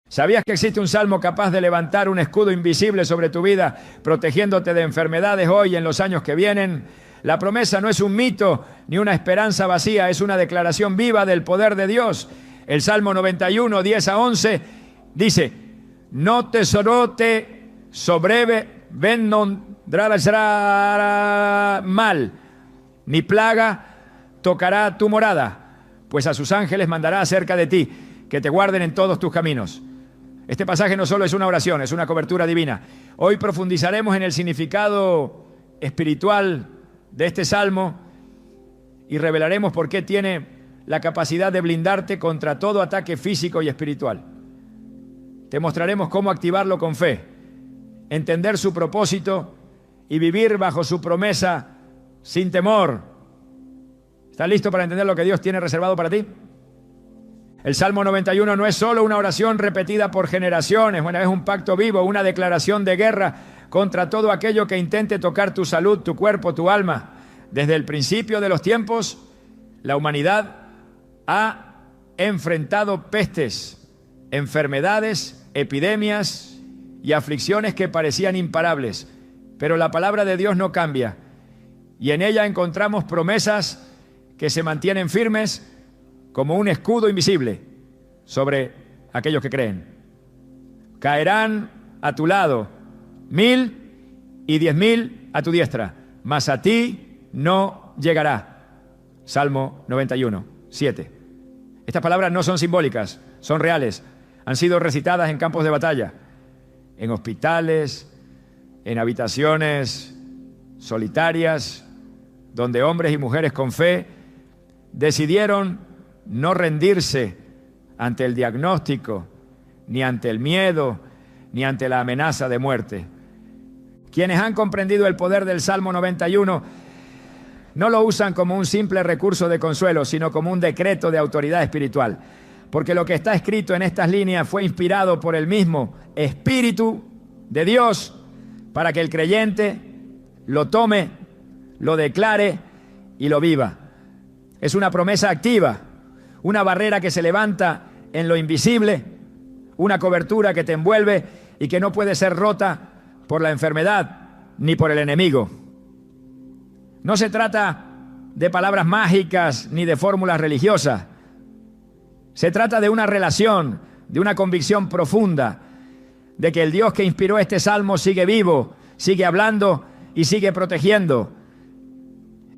¿Sabías que existe un salmo capaz de levantar un escudo invisible sobre tu vida, protegiéndote de enfermedades hoy y en los años que vienen? La promesa no es un mito ni una esperanza vacía, es una declaración viva del poder de Dios. El Salmo 91, 10 a 11 dice: no te sobrevendrá mal, ni plaga tocará tu morada, pues a sus ángeles mandará acerca de ti, que te guarden en todos tus caminos. Este pasaje no solo es una oración, es una cobertura divina. Hoy profundizaremos en el significado espiritual de este salmo y revelaremos por qué tiene la capacidad de blindarte contra todo ataque físico y espiritual. Te mostraremos cómo activarlo con fe, entender su propósito y vivir bajo su promesa sin temor. ¿Estás listo para entender lo que Dios tiene reservado para ti? El Salmo 91 no es solo una oración repetida por generaciones, es un pacto vivo, una declaración de guerra contra todo aquello que intente tocar tu salud, tu cuerpo, tu alma. Desde el principio de los tiempos, la humanidad ha enfrentado pestes, enfermedades, epidemias y aflicciones que parecían imparables. Pero la palabra de Dios no cambia y en ella encontramos promesas que se mantienen firmes como un escudo invisible sobre aquellos que creen. Caerán a tu lado 1000 y 10.000 a tu diestra, mas a ti no llegará. Salmo 91, 7. Estas palabras no son simbólicas, son reales. Han sido recitadas en campos de batalla, en hospitales, en habitaciones solitarias, donde hombres y mujeres con fe decidieron no rendirse ante el diagnóstico, ni ante el miedo, ni ante la amenaza de muerte. Quienes han comprendido el poder del Salmo 91 no lo usan como un simple recurso de consuelo, sino como un decreto de autoridad espiritual. Porque lo que está escrito en estas líneas fue inspirado por el mismo Espíritu de Dios para que el creyente lo tome, lo declare y lo viva. Es una promesa activa, una barrera que se levanta en lo invisible, una cobertura que te envuelve y que no puede ser rota por la enfermedad ni por el enemigo. No se trata de palabras mágicas ni de fórmulas religiosas. Se trata de una relación, de una convicción profunda de que el Dios que inspiró este salmo sigue vivo, sigue hablando y sigue protegiendo.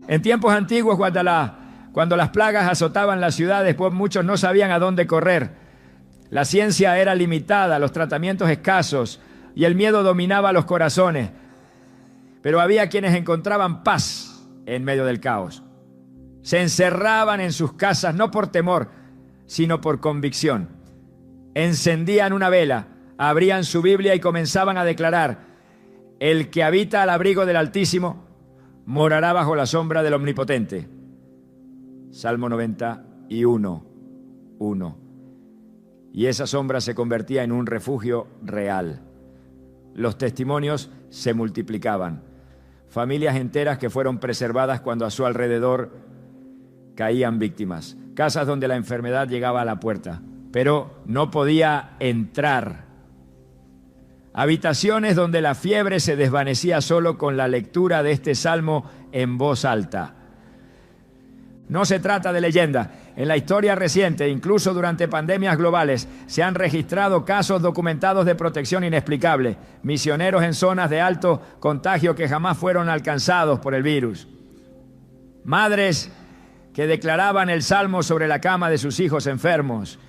En tiempos antiguos, cuando las plagas azotaban las ciudades, pues muchos no sabían a dónde correr. La ciencia era limitada, los tratamientos escasos y el miedo dominaba los corazones. Pero había quienes encontraban paz en medio del caos. Se encerraban en sus casas no por temor, sino por convicción. Encendían una vela, abrían su Biblia y comenzaban a declarar: el que habita al abrigo del Altísimo morará bajo la sombra del Omnipotente. Salmo 91, 1. Y esa sombra se convertía en un refugio real. Los testimonios se multiplicaban. Familias enteras que fueron preservadas cuando a su alrededor caían víctimas. Casas donde la enfermedad llegaba a la puerta, pero no podía entrar. Habitaciones donde la fiebre se desvanecía solo con la lectura de este salmo en voz alta. No se trata de leyenda. En la historia reciente, incluso durante pandemias globales, se han registrado casos documentados de protección inexplicable. Misioneros en zonas de alto contagio que jamás fueron alcanzados por el virus. Madres que declaraban el salmo sobre la cama de sus hijos enfermos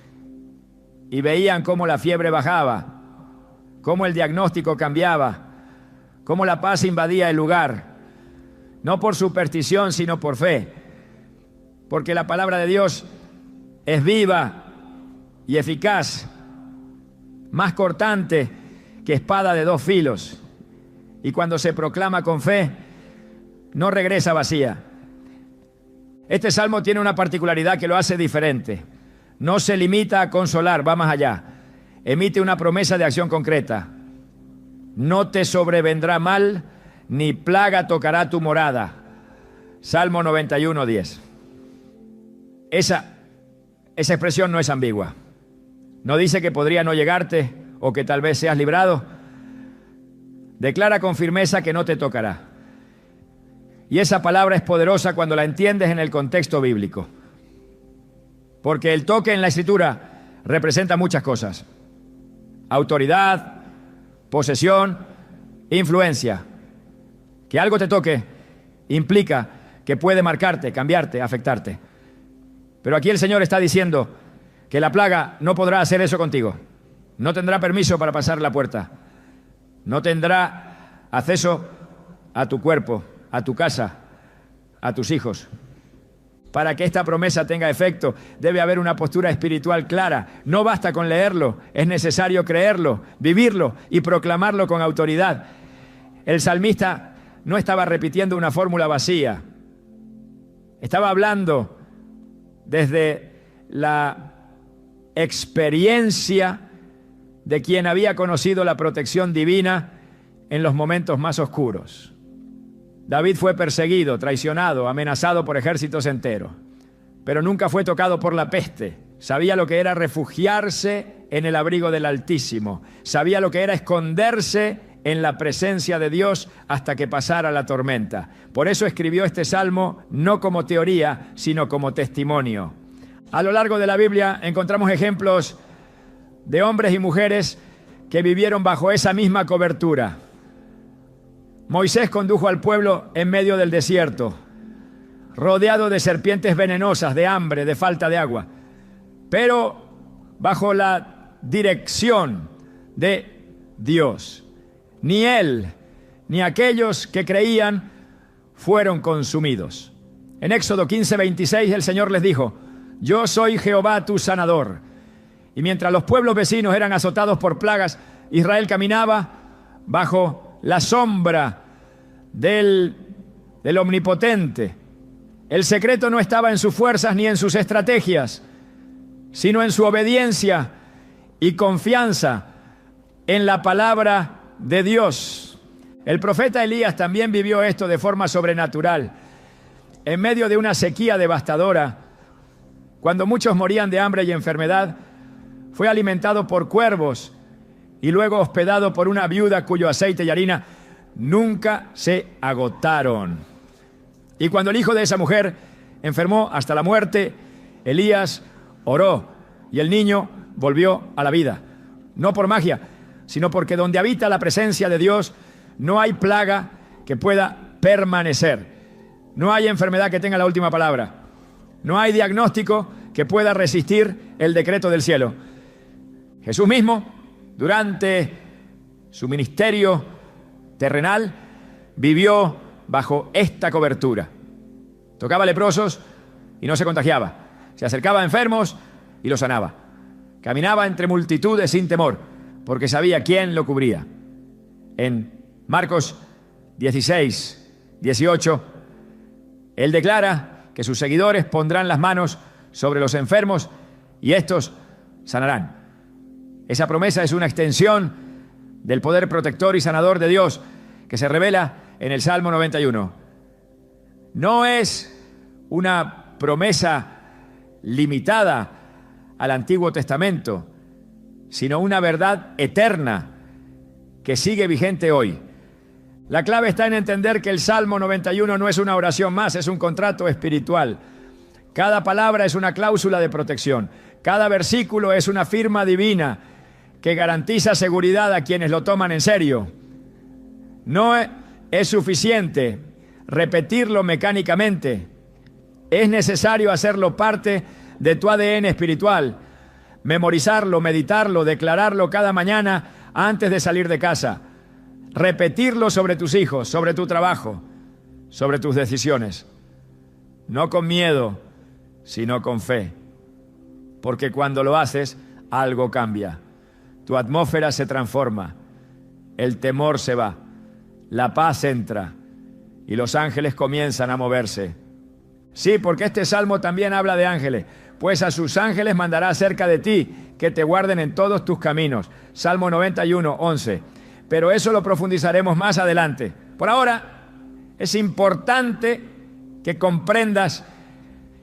y veían cómo la fiebre bajaba, cómo el diagnóstico cambiaba, cómo la paz invadía el lugar. No por superstición, sino por fe. Porque la palabra de Dios es viva y eficaz, más cortante que espada de 2 filos. Y cuando se proclama con fe, no regresa vacía. Este salmo tiene una particularidad que lo hace diferente. No se limita a consolar, va más allá. Emite una promesa de acción concreta. No te sobrevendrá mal, ni plaga tocará tu morada. Salmo 91, 10. Esa expresión no es ambigua. ¿No dice que podría no llegarte o que tal vez seas librado? Declara con firmeza que no te tocará. Y esa palabra es poderosa cuando la entiendes en el contexto bíblico. Porque el toque en la Escritura representa muchas cosas: autoridad, posesión, influencia. Que algo te toque implica que puede marcarte, cambiarte, afectarte. Pero aquí el Señor está diciendo que la plaga no podrá hacer eso contigo. No tendrá permiso para pasar la puerta. No tendrá acceso a tu cuerpo, a tu casa, a tus hijos. Para que esta promesa tenga efecto, debe haber una postura espiritual clara. No basta con leerlo, es necesario creerlo, vivirlo y proclamarlo con autoridad. El salmista no estaba repitiendo una fórmula vacía. Estaba hablando desde la experiencia de quien había conocido la protección divina en los momentos más oscuros. David fue perseguido, traicionado, amenazado por ejércitos enteros, pero nunca fue tocado por la peste. Sabía lo que era refugiarse en el abrigo del Altísimo. Sabía lo que era esconderse en la presencia de Dios hasta que pasara la tormenta. Por eso escribió este salmo no como teoría, sino como testimonio. A lo largo de la Biblia encontramos ejemplos de hombres y mujeres que vivieron bajo esa misma cobertura. Moisés condujo al pueblo en medio del desierto, rodeado de serpientes venenosas, de hambre, de falta de agua, pero bajo la dirección de Dios. Ni él, ni aquellos que creían fueron consumidos. En Éxodo 15:26 el Señor les dijo: yo soy Jehová tu sanador. Y mientras los pueblos vecinos eran azotados por plagas, Israel caminaba bajo la sombra del Omnipotente. El secreto no estaba en sus fuerzas ni en sus estrategias, sino en su obediencia y confianza en la palabra de Dios. El profeta Elías también vivió esto de forma sobrenatural. En medio de una sequía devastadora, cuando muchos morían de hambre y enfermedad, fue alimentado por cuervos y luego hospedado por una viuda cuyo aceite y harina nunca se agotaron. Y cuando el hijo de esa mujer enfermó hasta la muerte, Elías oró y el niño volvió a la vida. No por magia, sino porque donde habita la presencia de Dios no hay plaga que pueda permanecer. No hay enfermedad que tenga la última palabra. No hay diagnóstico que pueda resistir el decreto del cielo. Jesús mismo, durante su ministerio terrenal, vivió bajo esta cobertura. Tocaba leprosos y no se contagiaba. Se acercaba a enfermos y los sanaba. Caminaba entre multitudes sin temor, porque sabía quién lo cubría. En Marcos 16:18, él declara que sus seguidores pondrán las manos sobre los enfermos y estos sanarán. Esa promesa es una extensión del poder protector y sanador de Dios que se revela en el Salmo 91. No es una promesa limitada al Antiguo Testamento, sino una verdad eterna que sigue vigente hoy. La clave está en entender que el Salmo 91 no es una oración más, es un contrato espiritual. Cada palabra es una cláusula de protección. Cada versículo es una firma divina que garantiza seguridad a quienes lo toman en serio. No es suficiente repetirlo mecánicamente. Es necesario hacerlo parte de tu ADN espiritual. Memorizarlo, meditarlo, declararlo cada mañana antes de salir de casa. Repetirlo sobre tus hijos, sobre tu trabajo, sobre tus decisiones. No con miedo, sino con fe. Porque cuando lo haces, algo cambia. Tu atmósfera se transforma, el temor se va, la paz entra y los ángeles comienzan a moverse. Sí, porque este salmo también habla de ángeles. Pues a sus ángeles mandará cerca de ti, que te guarden en todos tus caminos. Salmo 91:11. Pero eso lo profundizaremos más adelante. Por ahora, es importante que comprendas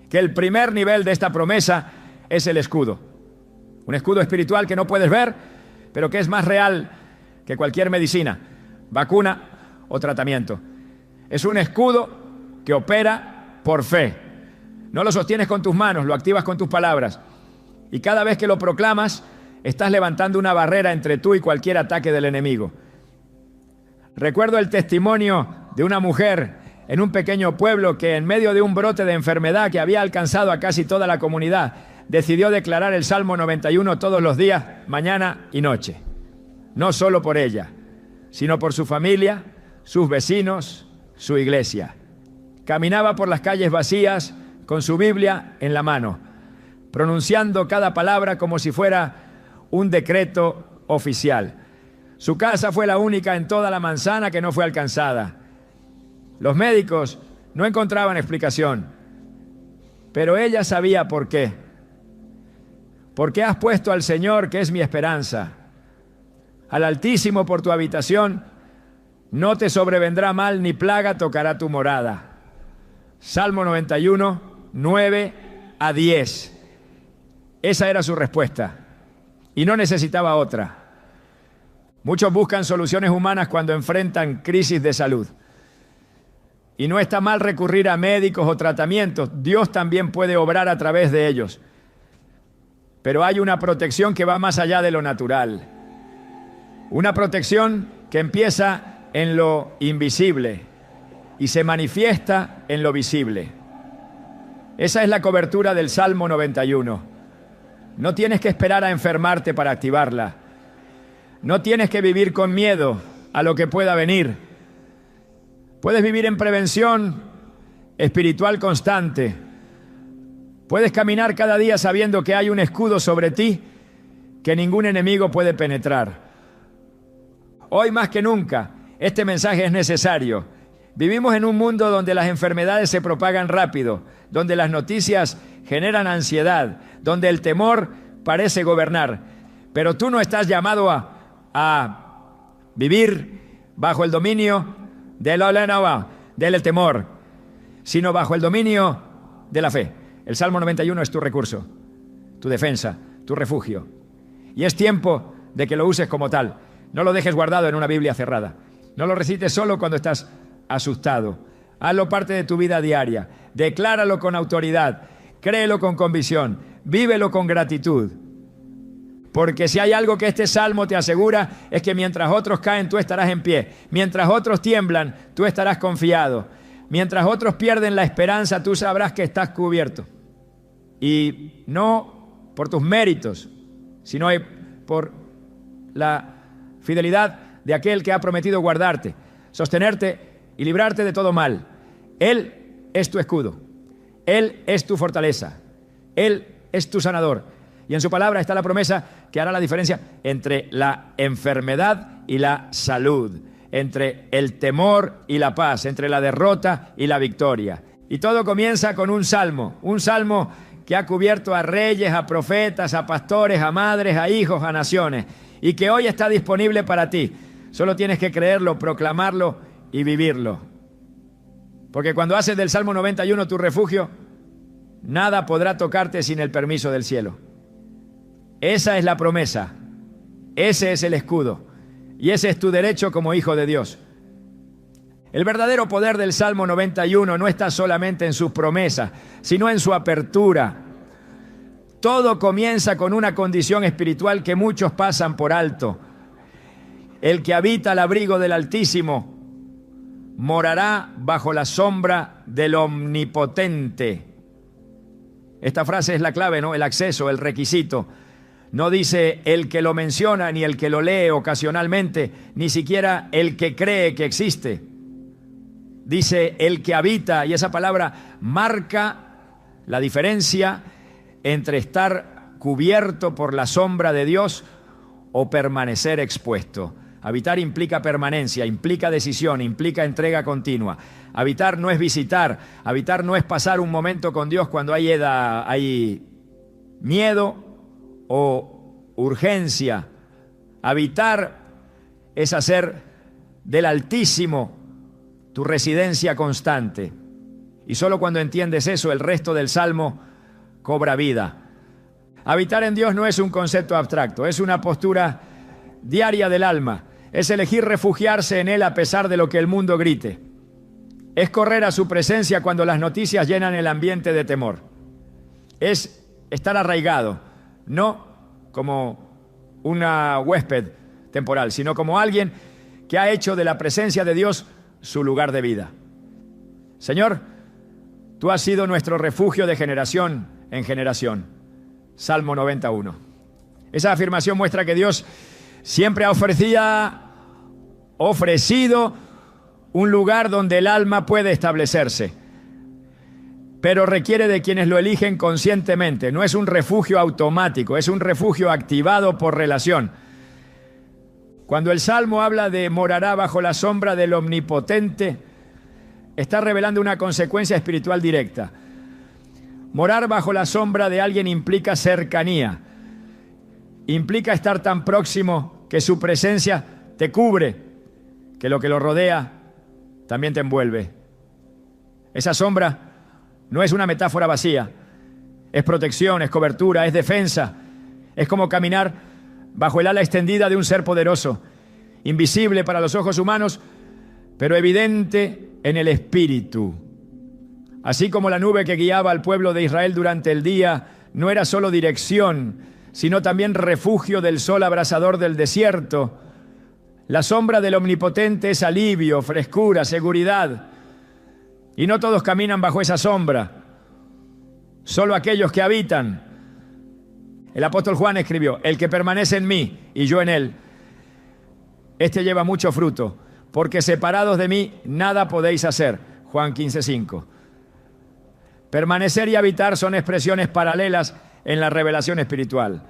que el primer nivel de esta promesa es el escudo. Un escudo espiritual que no puedes ver, pero que es más real que cualquier medicina, vacuna o tratamiento. Es un escudo que opera por fe. No lo sostienes con tus manos, lo activas con tus palabras. Y cada vez que lo proclamas, estás levantando una barrera entre tú y cualquier ataque del enemigo. Recuerdo el testimonio de una mujer en un pequeño pueblo que en medio de un brote de enfermedad que había alcanzado a casi toda la comunidad, decidió declarar el Salmo 91 todos los días, mañana y noche. No solo por ella, sino por su familia, sus vecinos, su iglesia. Caminaba por las calles vacías con su Biblia en la mano, pronunciando cada palabra como si fuera un decreto oficial. Su casa fue la única en toda la manzana que no fue alcanzada. Los médicos no encontraban explicación, pero ella sabía por qué. Porque has puesto al Señor, que es mi esperanza, al Altísimo por tu habitación, no te sobrevendrá mal ni plaga tocará tu morada. Salmo 91, 9 a 10. Esa era su respuesta y no necesitaba otra. Muchos buscan soluciones humanas cuando enfrentan crisis de salud. Y no está mal recurrir a médicos o tratamientos. Dios también puede obrar a través de ellos. Pero hay una protección que va más allá de lo natural. Una protección que empieza en lo invisible y se manifiesta en lo visible. Esa es la cobertura del Salmo 91. No tienes que esperar a enfermarte para activarla. No tienes que vivir con miedo a lo que pueda venir. Puedes vivir en prevención espiritual constante. Puedes caminar cada día sabiendo que hay un escudo sobre ti que ningún enemigo puede penetrar. Hoy más que nunca, este mensaje es necesario. Vivimos en un mundo donde las enfermedades se propagan rápido, donde las noticias generan ansiedad, donde el temor parece gobernar. Pero tú no estás llamado a vivir bajo el dominio del temor, sino bajo el dominio de la fe. El Salmo 91 es tu recurso, tu defensa, tu refugio. Y es tiempo de que lo uses como tal. No lo dejes guardado en una Biblia cerrada. No lo recites solo cuando estás asustado. Hazlo parte de tu vida diaria. Decláralo con autoridad. Créelo con convicción. Vívelo con gratitud. Porque si hay algo que este salmo te asegura es que mientras otros caen, tú estarás en pie. Mientras otros tiemblan, tú estarás confiado. Mientras otros pierden la esperanza, tú sabrás que estás cubierto. Y no por tus méritos, sino por la fidelidad de aquel que ha prometido guardarte, sostenerte y librarte de todo mal. Él es tu escudo. Él es tu fortaleza. Él es tu sanador. Y en su palabra está la promesa que hará la diferencia entre la enfermedad y la salud, entre el temor y la paz, entre la derrota y la victoria. Y todo comienza con un salmo que ha cubierto a reyes, a profetas, a pastores, a madres, a hijos, a naciones, y que hoy está disponible para ti. Solo tienes que creerlo, proclamarlo y vivirlo. Porque cuando haces del Salmo 91 tu refugio, nada podrá tocarte sin el permiso del cielo. Esa es la promesa, ese es el escudo, y ese es tu derecho como hijo de Dios. El verdadero poder del Salmo 91 no está solamente en sus promesas, sino en su apertura. Todo comienza con una condición espiritual que muchos pasan por alto. El que habita al abrigo del Altísimo morará bajo la sombra del Omnipotente. Esta frase es la clave, ¿no? El acceso, el requisito. No dice el que lo menciona, ni el que lo lee ocasionalmente, ni siquiera el que cree que existe. Dice el que habita, y esa palabra marca la diferencia entre estar cubierto por la sombra de Dios o permanecer expuesto. Habitar implica permanencia, implica decisión, implica entrega continua. Habitar no es visitar, habitar no es pasar un momento con Dios cuando hay miedo o urgencia. Habitar es hacer del Altísimo tu residencia constante. Y solo cuando entiendes eso, el resto del Salmo cobra vida. Habitar en Dios no es un concepto abstracto, es una postura diaria del alma. Es elegir refugiarse en Él a pesar de lo que el mundo grite. Es correr a su presencia cuando las noticias llenan el ambiente de temor. Es estar arraigado, no como una huésped temporal, sino como alguien que ha hecho de la presencia de Dios su lugar de vida. Señor, tú has sido nuestro refugio de generación en generación. Salmo 91. Esa afirmación muestra que Dios siempre ha ofrecido un lugar donde el alma puede establecerse, pero requiere de quienes lo eligen conscientemente. No es un refugio automático, es un refugio activado por relación. Cuando el Salmo habla de morará bajo la sombra del Omnipotente, está revelando una consecuencia espiritual directa. Morar bajo la sombra de alguien implica cercanía, implica estar tan próximo que su presencia te cubre, que lo rodea también te envuelve. Esa sombra no es una metáfora vacía, es protección, es cobertura, es defensa, es como caminar bajo el ala extendida de un ser poderoso, invisible para los ojos humanos, pero evidente en el espíritu. Así como la nube que guiaba al pueblo de Israel durante el día no era solo dirección, sino también refugio del sol abrasador del desierto, la sombra del Omnipotente es alivio, frescura, seguridad. Y no todos caminan bajo esa sombra, solo aquellos que habitan. El apóstol Juan escribió: el que permanece en mí y yo en él, este lleva mucho fruto, porque separados de mí nada podéis hacer. Juan 15:5. Permanecer y habitar son expresiones paralelas en la revelación espiritual.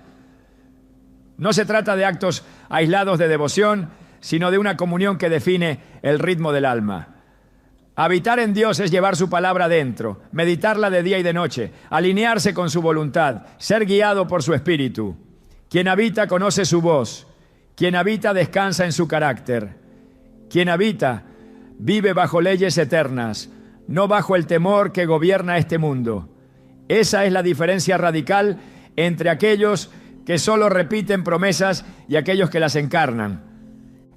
No se trata de actos aislados de devoción, sino de una comunión que define el ritmo del alma. Habitar en Dios es llevar su palabra dentro, meditarla de día y de noche, alinearse con su voluntad, ser guiado por su espíritu. Quien habita conoce su voz, quien habita descansa en su carácter. Quien habita vive bajo leyes eternas, no bajo el temor que gobierna este mundo. Esa es la diferencia radical entre aquellos que solo repiten promesas y aquellos que las encarnan.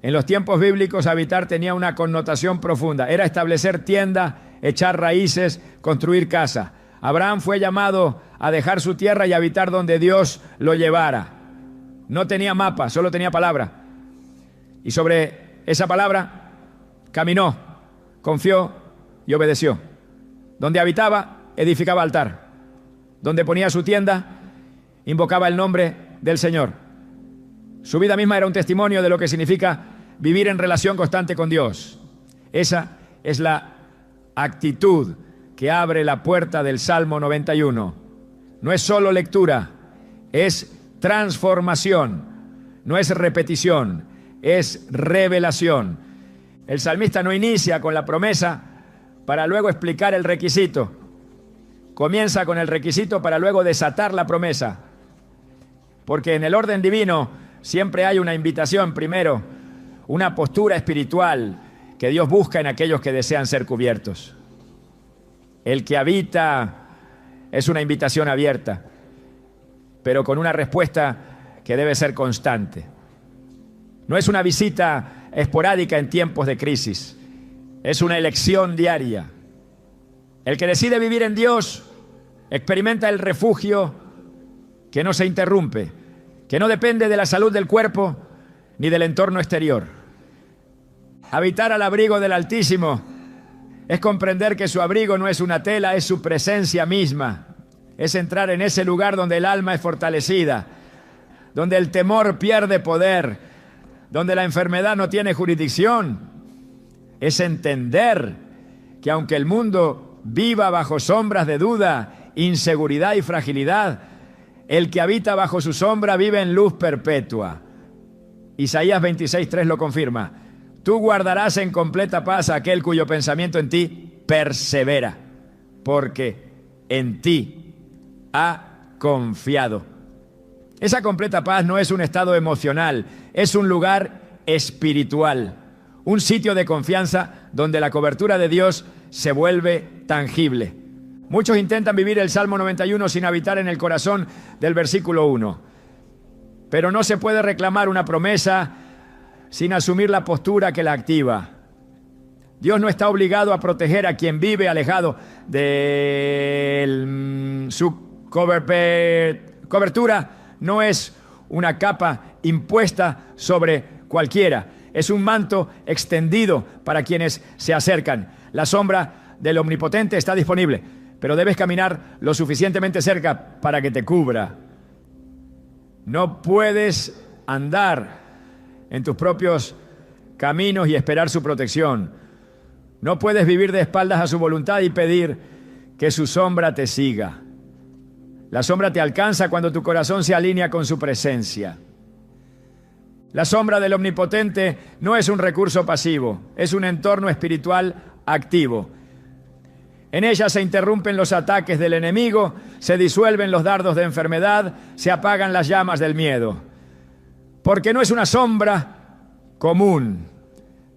En los tiempos bíblicos, habitar tenía una connotación profunda. Era establecer tienda, echar raíces, construir casa. Abraham fue llamado a dejar su tierra y habitar donde Dios lo llevara. No tenía mapa, solo tenía palabra. Y sobre esa palabra caminó, confió y obedeció. Donde habitaba, edificaba altar. Donde ponía su tienda, invocaba el nombre del Señor. Su vida misma era un testimonio de lo que significa vivir en relación constante con Dios. Esa es la actitud que abre la puerta del Salmo 91. No es solo lectura, es transformación, no es repetición, es revelación. El salmista no inicia con la promesa para luego explicar el requisito. Comienza con el requisito para luego desatar la promesa. Porque en el orden divino siempre hay una invitación primero, una postura espiritual que Dios busca en aquellos que desean ser cubiertos. El que habita es una invitación abierta, pero con una respuesta que debe ser constante. No es una visita esporádica en tiempos de crisis, es una elección diaria. El que decide vivir en Dios experimenta el refugio que no se interrumpe, que no depende de la salud del cuerpo ni del entorno exterior. Habitar al abrigo del Altísimo es comprender que su abrigo no es una tela, es su presencia misma. Es entrar en ese lugar donde el alma es fortalecida, donde el temor pierde poder, donde la enfermedad no tiene jurisdicción. Es entender que aunque el mundo viva bajo sombras de duda, inseguridad y fragilidad, el que habita bajo su sombra vive en luz perpetua. Isaías 26:3 lo confirma. Tú guardarás en completa paz a aquel cuyo pensamiento en ti persevera, porque en ti ha confiado. Esa completa paz no es un estado emocional, es un lugar espiritual, un sitio de confianza donde la cobertura de Dios se vuelve tangible. Muchos intentan vivir el Salmo 91 sin habitar en el corazón del versículo 1. Pero no se puede reclamar una promesa sin asumir la postura que la activa. Dios no está obligado a proteger a quien vive alejado de su cobertura. No es una capa impuesta sobre cualquiera. Es un manto extendido para quienes se acercan. La sombra del Omnipotente está disponible, pero debes caminar lo suficientemente cerca para que te cubra. No puedes andar en tus propios caminos y esperar su protección. No puedes vivir de espaldas a su voluntad y pedir que su sombra te siga. La sombra te alcanza cuando tu corazón se alinea con su presencia. La sombra del Omnipotente no es un recurso pasivo, es un entorno espiritual activo. En ella se interrumpen los ataques del enemigo, se disuelven los dardos de enfermedad, se apagan las llamas del miedo. Porque no es una sombra común,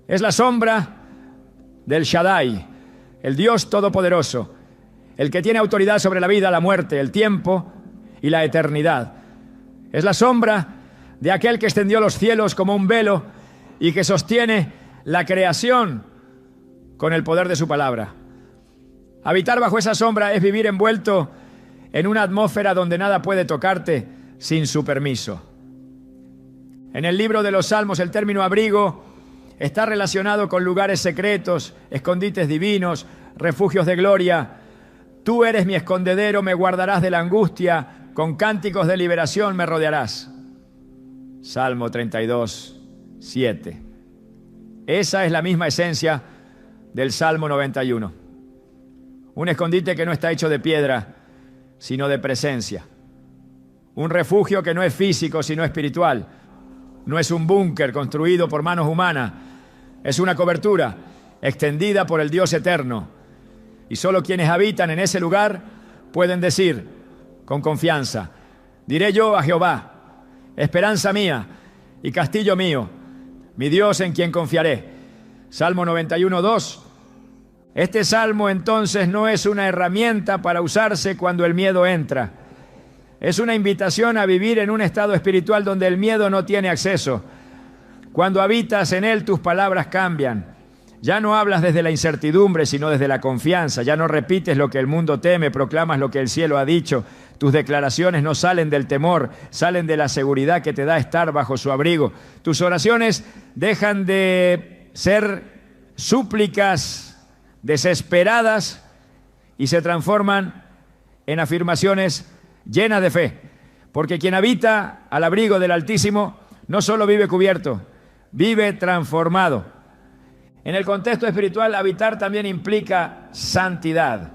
es la sombra del Shaddai, el Dios Todopoderoso, el que tiene autoridad sobre la vida, la muerte, el tiempo y la eternidad. Es la sombra de aquel que extendió los cielos como un velo y que sostiene la creación con el poder de su palabra. Habitar bajo esa sombra es vivir envuelto en una atmósfera donde nada puede tocarte sin su permiso. En el libro de los Salmos, el término abrigo está relacionado con lugares secretos, escondites divinos, refugios de gloria. Tú eres mi escondedero, me guardarás de la angustia, con cánticos de liberación me rodearás. Salmo 32, 7. Esa es la misma esencia del Salmo 91. Un escondite que no está hecho de piedra, sino de presencia. Un refugio que no es físico, sino espiritual. No es un búnker construido por manos humanas. Es una cobertura extendida por el Dios eterno. Y solo quienes habitan en ese lugar pueden decir con confianza: diré yo a Jehová, esperanza mía y castillo mío, mi Dios en quien confiaré. Salmo 91, 2. Este salmo entonces no es una herramienta para usarse cuando el miedo entra. Es una invitación a vivir en un estado espiritual donde el miedo no tiene acceso. Cuando habitas en él, tus palabras cambian. Ya no hablas desde la incertidumbre, sino desde la confianza. Ya no repites lo que el mundo teme, proclamas lo que el cielo ha dicho. Tus declaraciones no salen del temor, salen de la seguridad que te da estar bajo su abrigo. Tus oraciones dejan de ser súplicas desesperadas y se transforman en afirmaciones llenas de fe. Porque quien habita al abrigo del Altísimo no solo vive cubierto, vive transformado. En el contexto espiritual, habitar también implica santidad.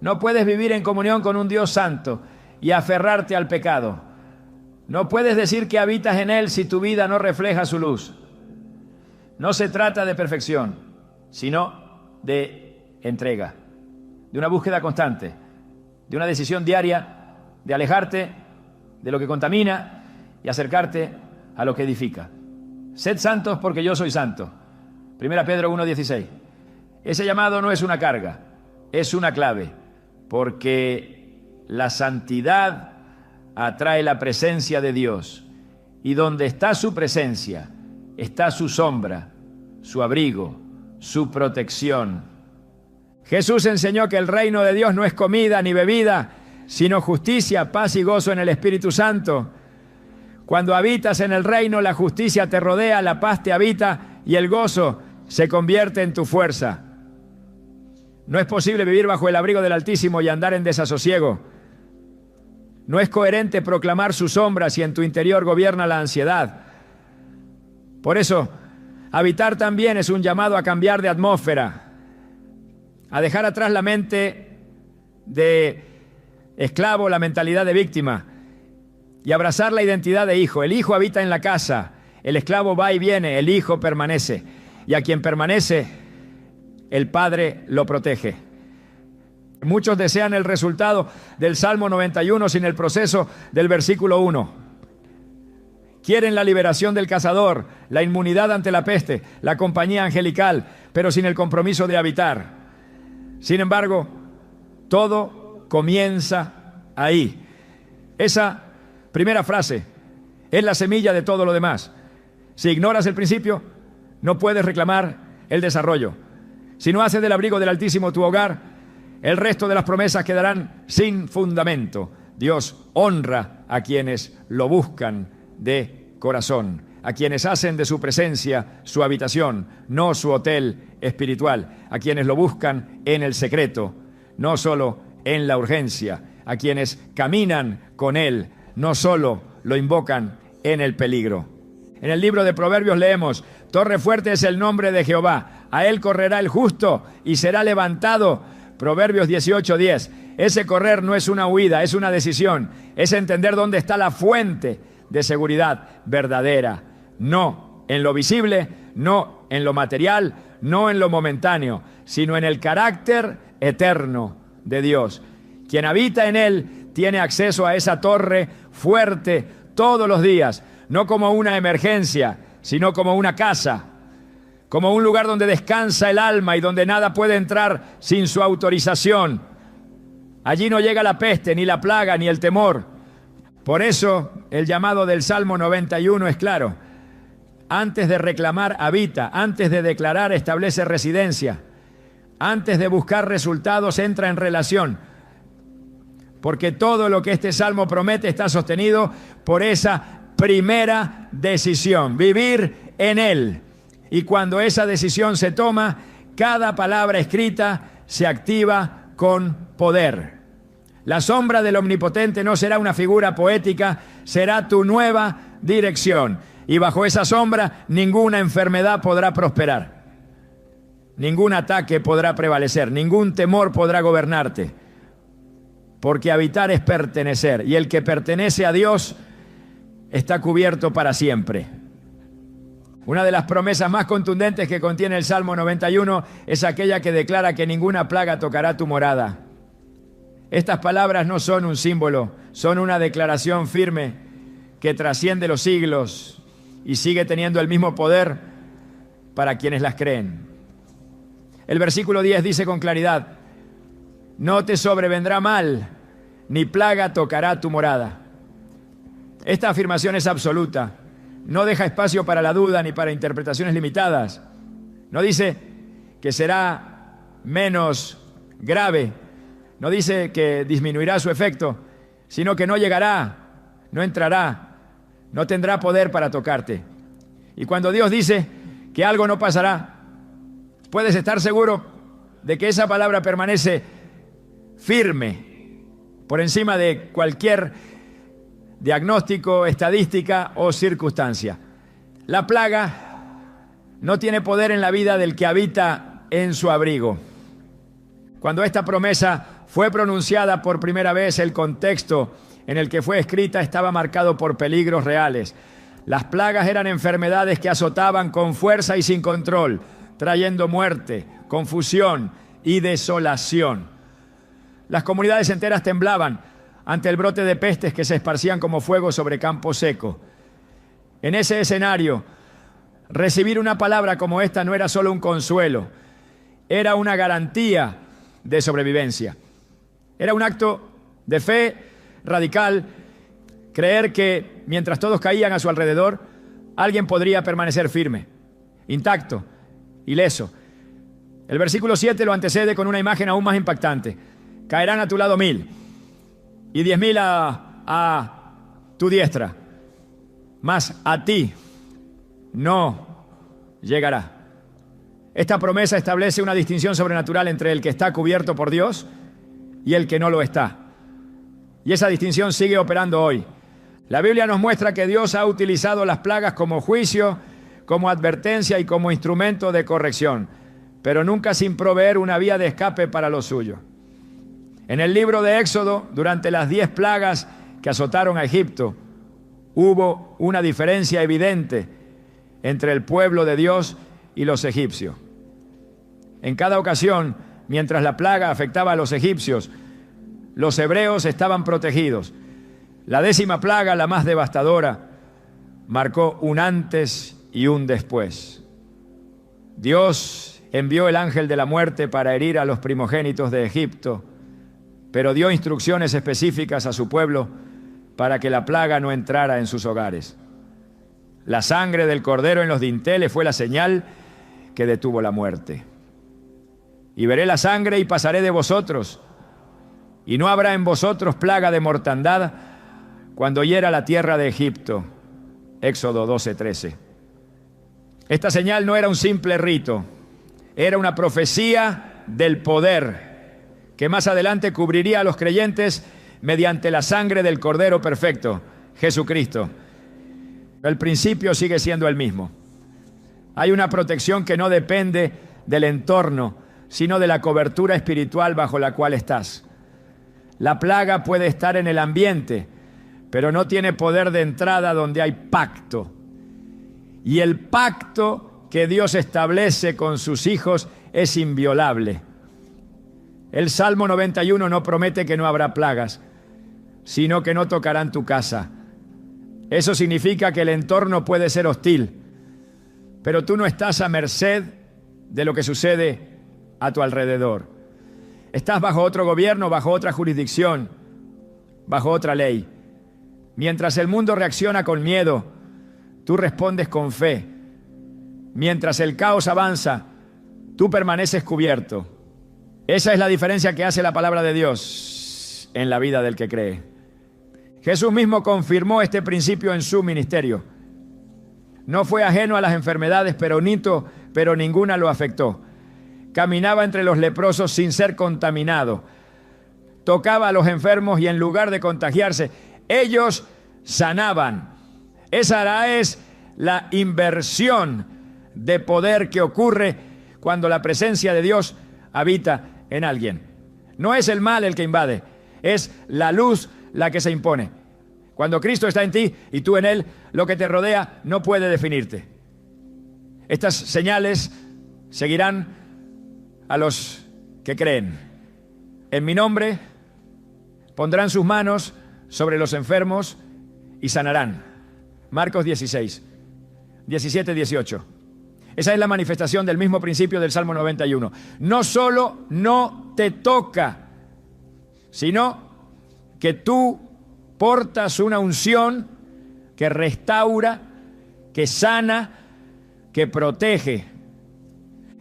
No puedes vivir en comunión con un Dios santo y aferrarte al pecado. No puedes decir que habitas en Él si tu vida no refleja su luz. No se trata de perfección, sino de entrega, de una búsqueda constante, de una decisión diaria de alejarte de lo que contamina y acercarte a lo que edifica. Sed santos porque yo soy santo. 1 Pedro 1:16. Ese llamado no es una carga, es una clave, porque la santidad atrae la presencia de Dios, y donde está su presencia, está su sombra, su abrigo, su protección. Jesús enseñó que el reino de Dios no es comida ni bebida, sino justicia, paz y gozo en el Espíritu Santo. Cuando habitas en el reino, la justicia te rodea, la paz te habita y el gozo se convierte en tu fuerza. No es posible vivir bajo el abrigo del Altísimo y andar en desasosiego. No es coherente proclamar su sombra si en tu interior gobierna la ansiedad. Por eso, habitar también es un llamado a cambiar de atmósfera, a dejar atrás la mente de esclavo, la mentalidad de víctima, y abrazar la identidad de hijo. El hijo habita en la casa, el esclavo va y viene, el hijo permanece, y a quien permanece, el Padre lo protege. Muchos desean el resultado del Salmo 91 sin el proceso del versículo 1. Quieren la liberación del cazador, la inmunidad ante la peste, la compañía angelical, pero sin el compromiso de habitar. Sin embargo, Todo comienza ahí. Esa primera frase es la semilla de todo lo demás. Si ignoras el principio, no puedes reclamar el desarrollo. Si no haces del abrigo del Altísimo tu hogar, el resto de las promesas quedarán sin fundamento. Dios honra a quienes lo buscan de corazón, a quienes hacen de su presencia su habitación, no su hotel espiritual, a quienes lo buscan en el secreto, no solo en la urgencia, a quienes caminan con Él, no solo lo invocan en el peligro. En el libro de Proverbios leemos: torre fuerte es el nombre de Jehová, a Él correrá el justo y será levantado. Proverbios 18:10. Ese correr no es una huida, es una decisión, es entender dónde está la fuente de seguridad verdadera, no en lo visible, no en lo material, no en lo momentáneo, sino en el carácter eterno de Dios. Quien habita en Él tiene acceso a esa torre fuerte todos los días, no como una emergencia, sino como una casa, como un lugar donde descansa el alma y donde nada puede entrar sin su autorización. Allí no llega la peste, ni la plaga, ni el temor. Por eso el llamado del Salmo 91 es claro. Antes de reclamar, habita. Antes de declarar, establece residencia. Antes de buscar resultados, entra en relación. Porque todo lo que este Salmo promete está sostenido por esa primera decisión, vivir en Él. Y cuando esa decisión se toma, cada palabra escrita se activa con poder. La sombra del Omnipotente no será una figura poética, será tu nueva dirección. Y bajo esa sombra ninguna enfermedad podrá prosperar. Ningún ataque podrá prevalecer, ningún temor podrá gobernarte. Porque habitar es pertenecer, y el que pertenece a Dios está cubierto para siempre. Una de las promesas más contundentes que contiene el Salmo 91 es aquella que declara que ninguna plaga tocará tu morada. Estas palabras no son un símbolo, son una declaración firme que trasciende los siglos y sigue teniendo el mismo poder para quienes las creen. El versículo 10 dice con claridad: no te sobrevendrá mal, ni plaga tocará tu morada. Esta afirmación es absoluta. No deja espacio para la duda ni para interpretaciones limitadas. No dice que será menos grave, no dice que disminuirá su efecto, sino que no llegará, no entrará, no tendrá poder para tocarte. Y cuando Dios dice que algo no pasará, puedes estar seguro de que esa palabra permanece firme por encima de cualquier diagnóstico, estadística o circunstancia. La plaga no tiene poder en la vida del que habita en su abrigo. Cuando esta promesa fue pronunciada por primera vez, el contexto en el que fue escrita estaba marcado por peligros reales. Las plagas eran enfermedades que azotaban con fuerza y sin control, trayendo muerte, confusión y desolación. Las comunidades enteras temblaban ante el brote de pestes que se esparcían como fuego sobre campo seco. En ese escenario, recibir una palabra como esta no era solo un consuelo, era una garantía de sobrevivencia. Era un acto de fe radical, creer que mientras todos caían a su alrededor, alguien podría permanecer firme, intacto, ileso. El versículo 7 lo antecede con una imagen aún más impactante. Caerán a tu lado 1000 y 10.000 a tu diestra, mas a ti no llegará. Esta promesa establece una distinción sobrenatural entre el que está cubierto por Dios y el que no lo está. Y esa distinción sigue operando hoy. La Biblia nos muestra que Dios ha utilizado las plagas como juicio, como advertencia y como instrumento de corrección, pero nunca sin proveer una vía de escape para lo suyo. En el libro de Éxodo, durante las 10 plagas que azotaron a Egipto, hubo una diferencia evidente entre el pueblo de Dios y los egipcios. En cada ocasión, mientras la plaga afectaba a los egipcios, los hebreos estaban protegidos. La 10ª plaga, la más devastadora, marcó un antes y un después. Dios envió el ángel de la muerte para herir a los primogénitos de Egipto, pero dio instrucciones específicas a su pueblo para que la plaga no entrara en sus hogares. La sangre del cordero en los dinteles fue la señal que detuvo la muerte. Y veré la sangre y pasaré de vosotros, y no habrá en vosotros plaga de mortandad cuando hiera la tierra de Egipto. Éxodo 12:13. Esta señal no era un simple rito, era una profecía del poder que más adelante cubriría a los creyentes mediante la sangre del Cordero perfecto, Jesucristo. El principio sigue siendo el mismo. Hay una protección que no depende del entorno, sino de la cobertura espiritual bajo la cual estás. La plaga puede estar en el ambiente, pero no tiene poder de entrada donde hay pacto. Y el pacto que Dios establece con sus hijos es inviolable. El Salmo 91 no promete que no habrá plagas, sino que no tocarán tu casa. Eso significa que el entorno puede ser hostil, pero tú no estás a merced de lo que sucede a tu alrededor. Estás bajo otro gobierno, bajo otra jurisdicción, bajo otra ley. Mientras el mundo reacciona con miedo, tú respondes con fe. Mientras el caos avanza, tú permaneces cubierto. Esa es la diferencia que hace la palabra de Dios en la vida del que cree. Jesús mismo confirmó este principio en su ministerio. No fue ajeno a las enfermedades, pero ninguna lo afectó. Caminaba entre los leprosos sin ser contaminado. Tocaba a los enfermos y en lugar de contagiarse, ellos sanaban. Esa es la inversión de poder que ocurre cuando la presencia de Dios habita en alguien. No es el mal el que invade, es la luz la que se impone. Cuando Cristo está en ti y tú en Él, lo que te rodea no puede definirte. Estas señales seguirán a los que creen. En mi nombre pondrán sus manos sobre los enfermos y sanarán. Marcos 16, 17, 18. Esa es la manifestación del mismo principio del Salmo 91. No solo no te toca, sino que tú portas una unción que restaura, que sana, que protege.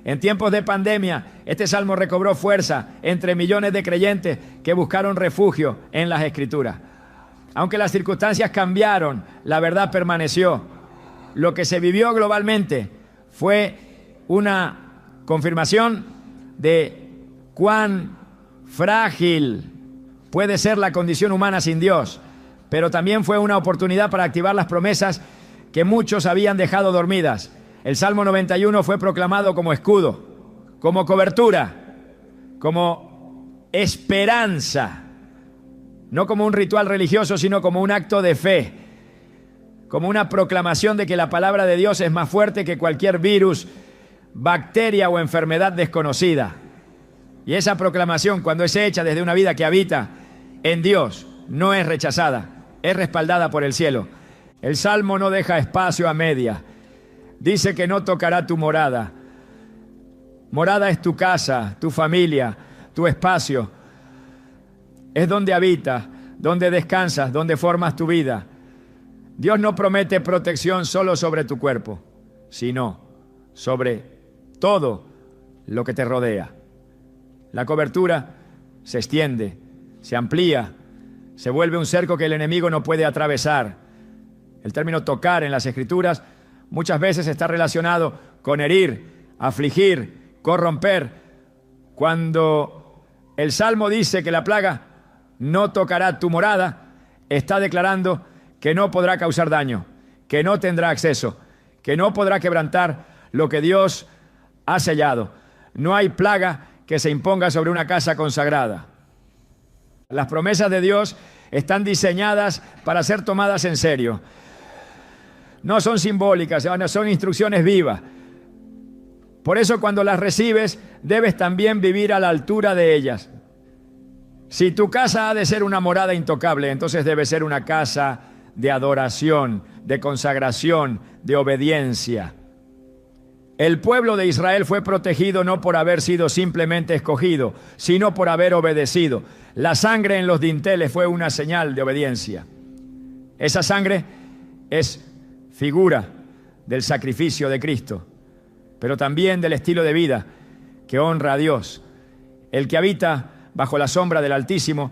En tiempos de pandemia, este salmo recobró fuerza entre millones de creyentes que buscaron refugio en las Escrituras. Aunque las circunstancias cambiaron, la verdad permaneció. Lo que se vivió globalmente fue una confirmación de cuán frágil puede ser la condición humana sin Dios, pero también fue una oportunidad para activar las promesas que muchos habían dejado dormidas. El Salmo 91 fue proclamado como escudo, como cobertura, como esperanza, no como un ritual religioso, sino como un acto de fe, como una proclamación de que la palabra de Dios es más fuerte que cualquier virus, bacteria o enfermedad desconocida. Y esa proclamación, cuando es hecha desde una vida que habita en Dios, no es rechazada, es respaldada por el cielo. El Salmo no deja espacio a media. Dice que no tocará tu morada. Morada es tu casa, tu familia, tu espacio. Es donde habitas, donde descansas, donde formas tu vida. Dios no promete protección solo sobre tu cuerpo, sino sobre todo lo que te rodea. La cobertura se extiende, se amplía, se vuelve un cerco que el enemigo no puede atravesar. El término tocar en las Escrituras muchas veces está relacionado con herir, afligir, corromper. Cuando el Salmo dice que la plaga no tocará tu morada, está declarando que no podrá causar daño, que no tendrá acceso, que no podrá quebrantar lo que Dios ha sellado. No hay plaga que se imponga sobre una casa consagrada. Las promesas de Dios están diseñadas para ser tomadas en serio. No son simbólicas, son instrucciones vivas. Por eso cuando las recibes, debes también vivir a la altura de ellas. Si tu casa ha de ser una morada intocable, entonces debe ser una casa de adoración, de consagración, de obediencia. El pueblo de Israel fue protegido no por haber sido simplemente escogido, sino por haber obedecido. La sangre en los dinteles fue una señal de obediencia. Esa sangre es figura del sacrificio de Cristo, pero también del estilo de vida que honra a Dios. El que habita bajo la sombra del Altísimo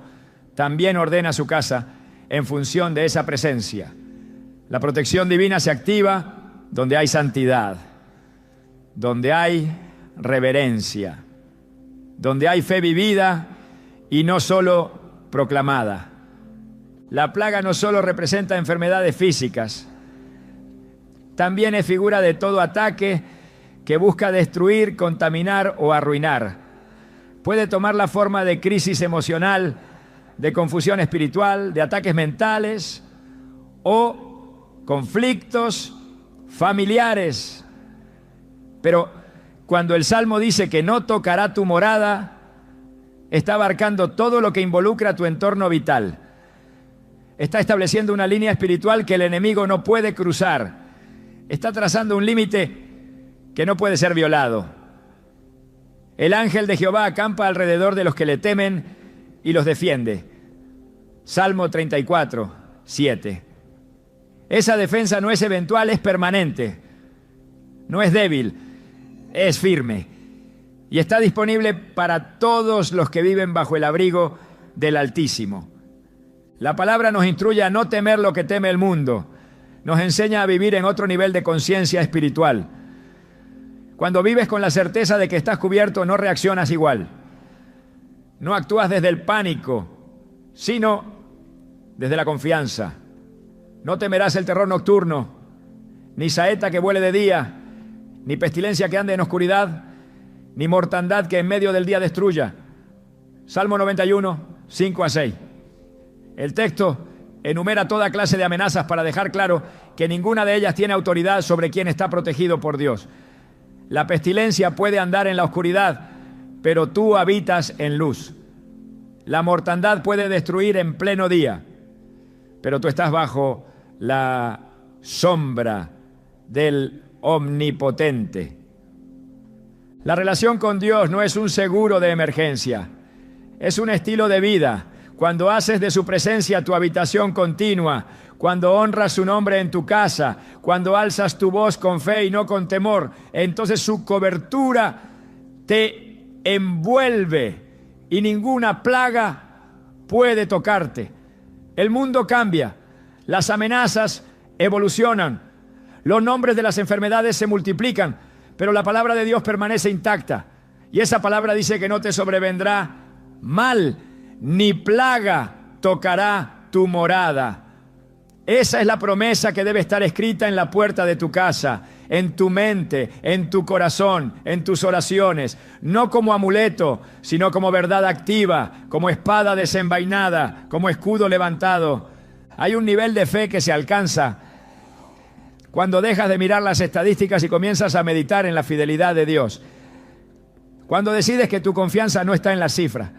también ordena su casa en función de esa presencia. La protección divina se activa donde hay santidad, donde hay reverencia, donde hay fe vivida y no solo proclamada. La plaga no solo representa enfermedades físicas, también es figura de todo ataque que busca destruir, contaminar o arruinar. Puede tomar la forma de crisis emocional, de confusión espiritual, de ataques mentales o conflictos familiares. Pero cuando el Salmo dice que no tocará tu morada, está abarcando todo lo que involucra tu entorno vital. Está estableciendo una línea espiritual que el enemigo no puede cruzar. Está trazando un límite que no puede ser violado. El ángel de Jehová acampa alrededor de los que le temen y los defiende. Salmo 34, 7. Esa defensa no es eventual, es permanente. No es débil, es firme. Y está disponible para todos los que viven bajo el abrigo del Altísimo. La palabra nos instruye a no temer lo que teme el mundo. Nos enseña a vivir en otro nivel de conciencia espiritual. Cuando vives con la certeza de que estás cubierto, no reaccionas igual. No actúas desde el pánico, sino desde la confianza. No temerás el terror nocturno, ni saeta que vuele de día, ni pestilencia que ande en oscuridad, ni mortandad que en medio del día destruya. Salmo 91, 5 a 6. El texto enumera toda clase de amenazas para dejar claro que ninguna de ellas tiene autoridad sobre quien está protegido por Dios. La pestilencia puede andar en la oscuridad, pero tú habitas en luz. La mortandad puede destruir en pleno día, pero tú estás bajo la sombra del Omnipotente. La relación con Dios no es un seguro de emergencia, es un estilo de vida. Cuando haces de su presencia tu habitación continua, cuando honras su nombre en tu casa, cuando alzas tu voz con fe y no con temor, entonces su cobertura te envuelve y ninguna plaga puede tocarte. El mundo cambia, las amenazas evolucionan, los nombres de las enfermedades se multiplican, pero la palabra de Dios permanece intacta. Y esa palabra dice que no te sobrevendrá mal, ni plaga tocará tu morada. Esa es la promesa que debe estar escrita en la puerta de tu casa, en tu mente, en tu corazón, en tus oraciones, no como amuleto, sino como verdad activa, como espada desenvainada, como escudo levantado. Hay un nivel de fe que se alcanza cuando dejas de mirar las estadísticas y comienzas a meditar en la fidelidad de Dios. Cuando decides que tu confianza no está en las cifras,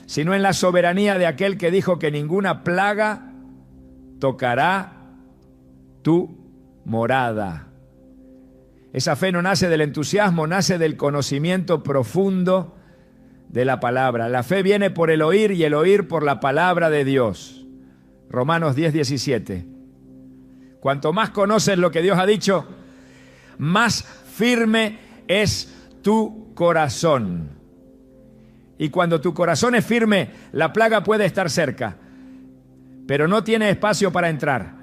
sino en la soberanía de aquel que dijo que ninguna plaga tocará tu morada. Esa fe no nace del entusiasmo, nace del conocimiento profundo de la palabra. La fe viene por el oír y el oír por la palabra de Dios. Romanos 10, 17. Cuanto más conoces lo que Dios ha dicho, más firme es tu corazón. Y cuando tu corazón es firme, la plaga puede estar cerca, pero no tiene espacio para entrar.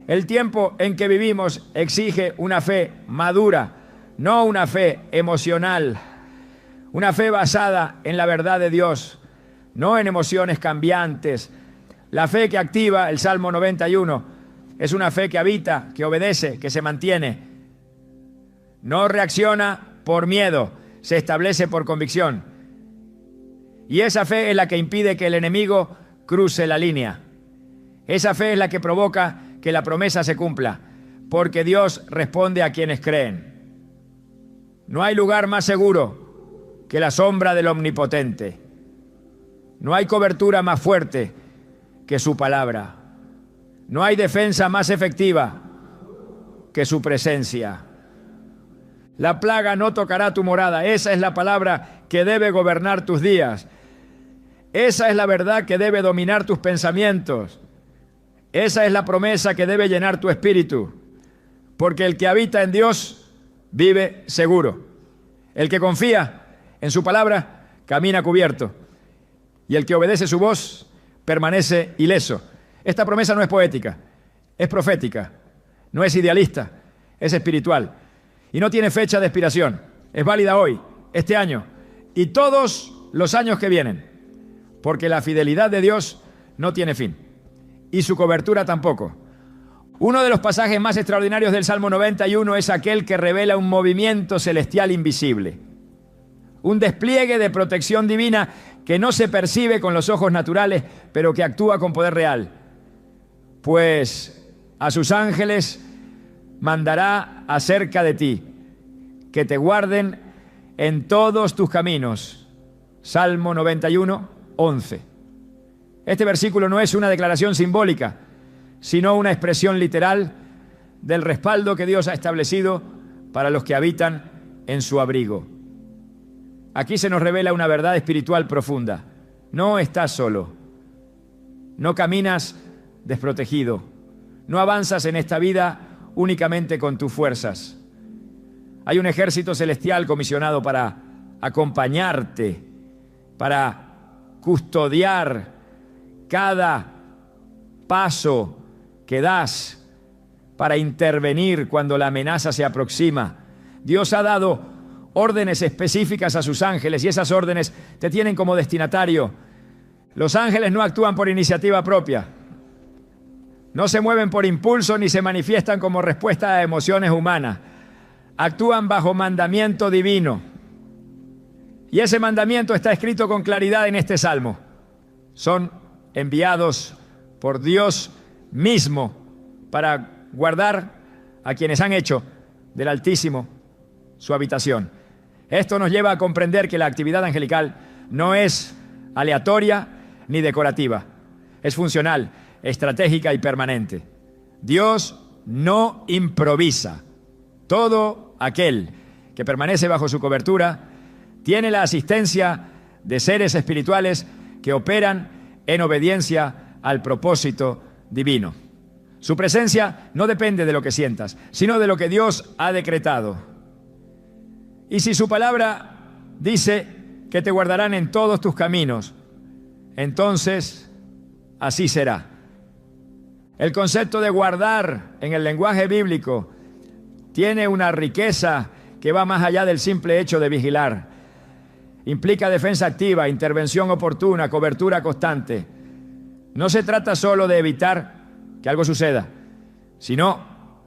El tiempo en que vivimos exige una fe madura, no una fe emocional, una fe basada en la verdad de Dios, no en emociones cambiantes. La fe que activa el Salmo 91 es una fe que habita, que obedece, que se mantiene. No reacciona por miedo, se establece por convicción. Y esa fe es la que impide que el enemigo cruce la línea. Esa fe es la que provoca que la promesa se cumpla, porque Dios responde a quienes creen. No hay lugar más seguro que la sombra del Omnipotente. No hay cobertura más fuerte que su palabra. No hay defensa más efectiva que su presencia. La plaga no tocará tu morada. Esa es la palabra que debe gobernar tus días. Esa es la verdad que debe dominar tus pensamientos. Esa es la promesa que debe llenar tu espíritu. Porque el que habita en Dios vive seguro. El que confía en su palabra camina cubierto. Y el que obedece su voz permanece ileso. Esta promesa no es poética, es profética. No es idealista, es espiritual. Y no tiene fecha de expiración. Es válida hoy, este año y todos los años que vienen. Porque la fidelidad de Dios no tiene fin. Y su cobertura tampoco. Uno de los pasajes más extraordinarios del Salmo 91 es aquel que revela un movimiento celestial invisible. Un despliegue de protección divina que no se percibe con los ojos naturales, pero que actúa con poder real. Pues a sus ángeles mandará acerca de ti, que te guarden en todos tus caminos. Salmo 91, 11. Este versículo no es una declaración simbólica, sino una expresión literal del respaldo que Dios ha establecido para los que habitan en su abrigo. Aquí se nos revela una verdad espiritual profunda. No estás solo. No caminas desprotegido. No avanzas en esta vida únicamente con tus fuerzas. Hay un ejército celestial comisionado para acompañarte, para custodiar cada paso que das, para intervenir cuando la amenaza se aproxima. Dios ha dado órdenes específicas a sus ángeles y esas órdenes te tienen como destinatario. Los ángeles no actúan por iniciativa propia. No se mueven por impulso ni se manifiestan como respuesta a emociones humanas. Actúan bajo mandamiento divino. Y ese mandamiento está escrito con claridad en este salmo. Son enviados por Dios mismo para guardar a quienes han hecho del Altísimo su habitación. Esto nos lleva a comprender que la actividad angelical no es aleatoria ni decorativa. Es funcional, estratégica y permanente. Dios no improvisa. Todo aquel que permanece bajo su cobertura tiene la asistencia de seres espirituales que operan en obediencia al propósito divino. Su presencia no depende de lo que sientas, sino de lo que Dios ha decretado. Y si su palabra dice que te guardarán en todos tus caminos, entonces así será. El concepto de guardar en el lenguaje bíblico tiene una riqueza que va más allá del simple hecho de vigilar. Implica defensa activa, intervención oportuna, cobertura constante. No se trata solo de evitar que algo suceda, sino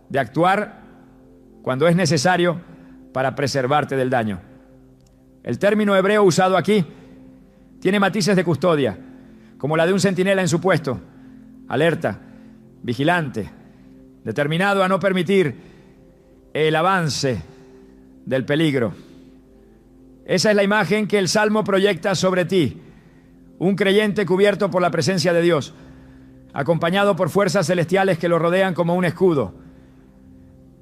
de actuar cuando es necesario para preservarte del daño. El término hebreo usado aquí tiene matices de custodia, como la de un centinela en su puesto, alerta, vigilante, determinado a no permitir el avance del peligro. Esa es la imagen que el Salmo proyecta sobre ti, un creyente cubierto por la presencia de Dios, acompañado por fuerzas celestiales que lo rodean como un escudo.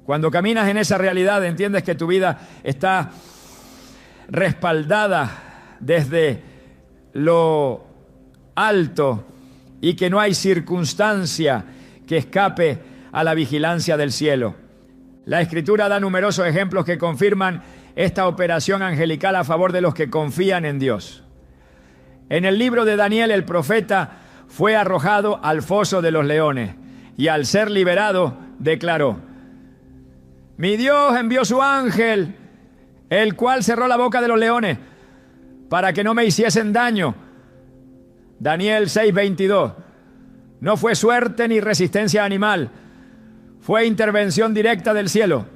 Cuando caminas en esa realidad, entiendes que tu vida está respaldada desde lo alto y que no hay circunstancia que escape a la vigilancia del cielo. La Escritura da numerosos ejemplos que confirman esta operación angelical a favor de los que confían en Dios. En el libro de Daniel, el profeta fue arrojado al foso de los leones y al ser liberado declaró: mi Dios envió su ángel, el cual cerró la boca de los leones para que no me hiciesen daño. Daniel 6:22. No fue suerte ni resistencia animal, fue intervención directa del cielo.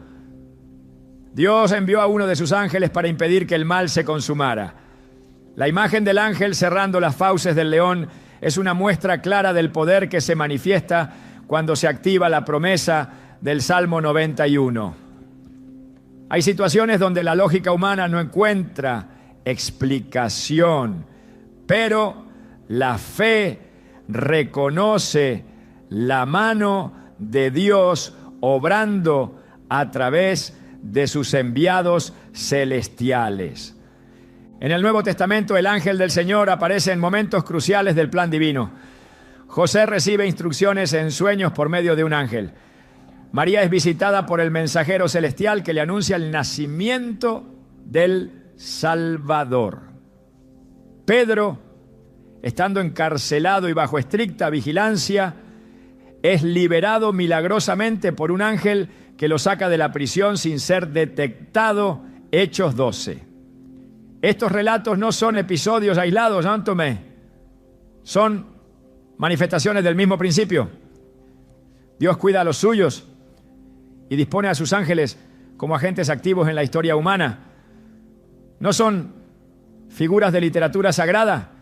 Dios envió a uno de sus ángeles para impedir que el mal se consumara. La imagen del ángel cerrando las fauces del león es una muestra clara del poder que se manifiesta cuando se activa la promesa del Salmo 91. Hay situaciones donde la lógica humana no encuentra explicación, pero la fe reconoce la mano de Dios obrando a través de sus enviados celestiales. En el Nuevo Testamento, el ángel del Señor aparece en momentos cruciales del plan divino. José recibe instrucciones en sueños por medio de un ángel. María es visitada por el mensajero celestial que le anuncia el nacimiento del Salvador. Pedro, estando encarcelado y bajo estricta vigilancia, es liberado milagrosamente por un ángel que lo saca de la prisión sin ser detectado. Hechos 12. Estos relatos no son episodios aislados, ¿no, Tomé? Son manifestaciones del mismo principio. Dios cuida a los suyos y dispone a sus ángeles como agentes activos en la historia humana. No son figuras de literatura sagrada,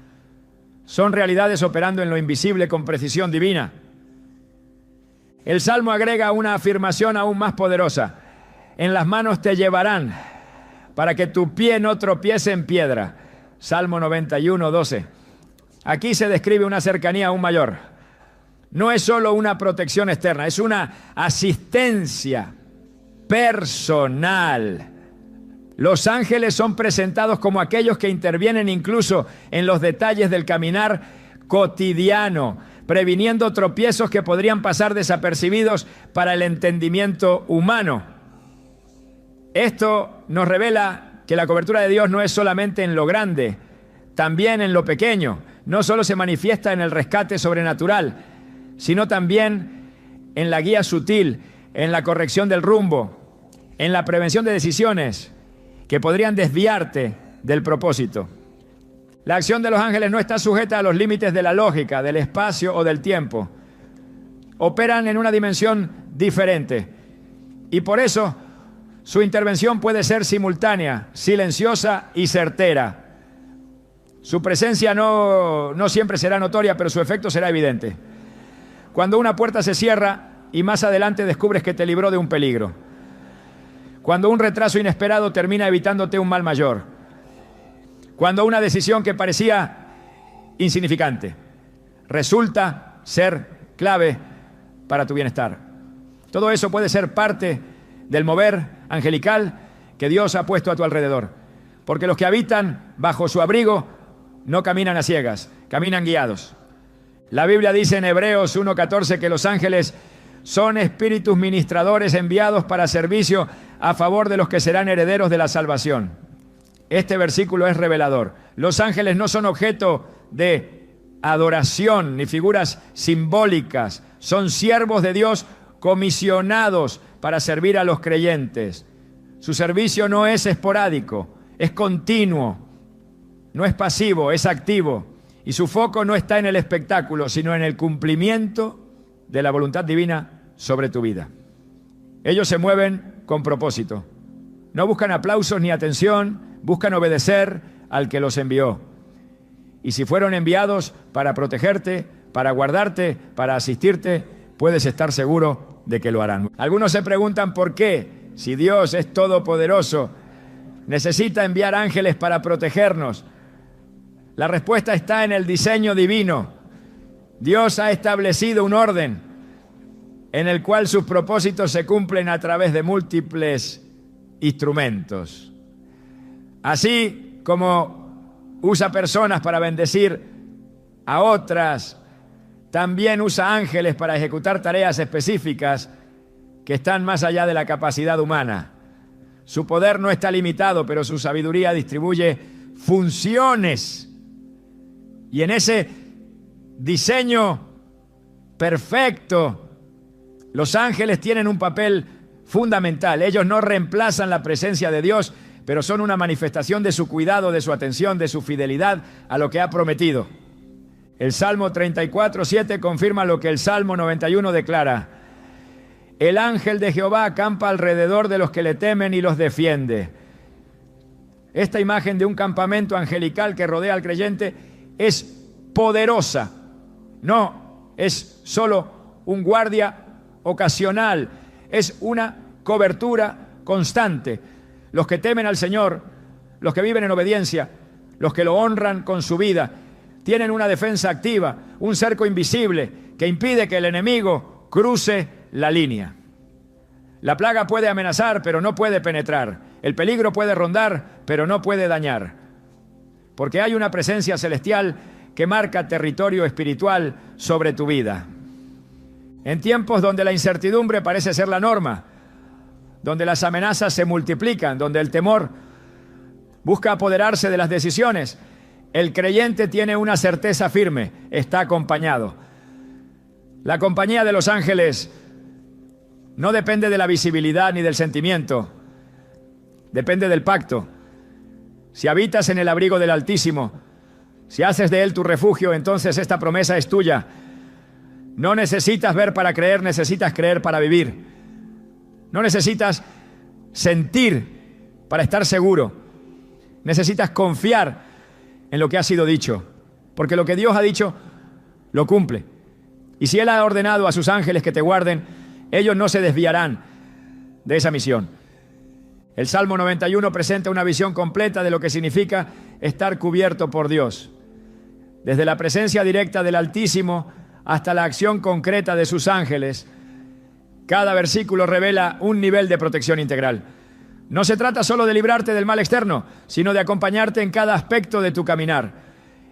son realidades operando en lo invisible con precisión divina. El Salmo agrega una afirmación aún más poderosa: en las manos te llevarán para que tu pie no tropiece en piedra. Salmo 91, 12. Aquí se describe una cercanía aún mayor. No es solo una protección externa, es una asistencia personal. Los ángeles son presentados como aquellos que intervienen incluso en los detalles del caminar cotidiano, previniendo tropiezos que podrían pasar desapercibidos para el entendimiento humano. Esto nos revela que la cobertura de Dios no es solamente en lo grande, también en lo pequeño. No solo se manifiesta en el rescate sobrenatural, sino también en la guía sutil, en la corrección del rumbo, en la prevención de decisiones que podrían desviarte del propósito. La acción de los ángeles no está sujeta a los límites de la lógica, del espacio o del tiempo. Operan en una dimensión diferente y por eso su intervención puede ser simultánea, silenciosa y certera. Su presencia no siempre será notoria, pero su efecto será evidente. Cuando una puerta se cierra y más adelante descubres que te libró de un peligro. Cuando un retraso inesperado termina evitándote un mal mayor. Cuando una decisión que parecía insignificante resulta ser clave para tu bienestar. Todo eso puede ser parte del mover angelical que Dios ha puesto a tu alrededor. Porque los que habitan bajo su abrigo no caminan a ciegas, caminan guiados. La Biblia dice en Hebreos 1:14 que los ángeles son espíritus ministradores enviados para servicio a favor de los que serán herederos de la salvación. Este versículo es revelador. Los ángeles no son objeto de adoración ni figuras simbólicas. Son siervos de Dios comisionados para servir a los creyentes. Su servicio no es esporádico, es continuo, no es pasivo, es activo. Y su foco no está en el espectáculo, sino en el cumplimiento de la voluntad divina sobre tu vida. Ellos se mueven con propósito. No buscan aplausos ni atención, buscan obedecer al que los envió. Y si fueron enviados para protegerte, para guardarte, para asistirte, puedes estar seguro de que lo harán. Algunos se preguntan por qué, si Dios es todopoderoso, necesita enviar ángeles para protegernos. La respuesta está en el diseño divino. Dios ha establecido un orden en el cual sus propósitos se cumplen a través de múltiples instrumentos. Así como usa personas para bendecir a otras, también usa ángeles para ejecutar tareas específicas que están más allá de la capacidad humana. Su poder no está limitado, pero su sabiduría distribuye funciones. Y en ese diseño perfecto, los ángeles tienen un papel fundamental. Ellos no reemplazan la presencia de Dios, pero son una manifestación de su cuidado, de su atención, de su fidelidad a lo que ha prometido. El Salmo 34:7 confirma lo que el Salmo 91 declara. El ángel de Jehová acampa alrededor de los que le temen y los defiende. Esta imagen de un campamento angelical que rodea al creyente es poderosa. No es solo un guardia ocasional, es una cobertura constante. Los que temen al Señor, los que viven en obediencia, los que lo honran con su vida, tienen una defensa activa, un cerco invisible que impide que el enemigo cruce la línea. La plaga puede amenazar, pero no puede penetrar. El peligro puede rondar, pero no puede dañar. Porque hay una presencia celestial que marca territorio espiritual sobre tu vida. En tiempos donde la incertidumbre parece ser la norma, donde las amenazas se multiplican, donde el temor busca apoderarse de las decisiones, el creyente tiene una certeza firme: está acompañado. La compañía de los ángeles no depende de la visibilidad ni del sentimiento, depende del pacto. Si habitas en el abrigo del Altísimo, si haces de Él tu refugio, entonces esta promesa es tuya. No necesitas ver para creer, necesitas creer para vivir. No necesitas sentir para estar seguro. Necesitas confiar en lo que ha sido dicho, porque lo que Dios ha dicho, lo cumple. Y si Él ha ordenado a sus ángeles que te guarden, ellos no se desviarán de esa misión. El Salmo 91 presenta una visión completa de lo que significa estar cubierto por Dios. Desde la presencia directa del Altísimo hasta la acción concreta de sus ángeles, cada versículo revela un nivel de protección integral. No se trata solo de librarte del mal externo, sino de acompañarte en cada aspecto de tu caminar.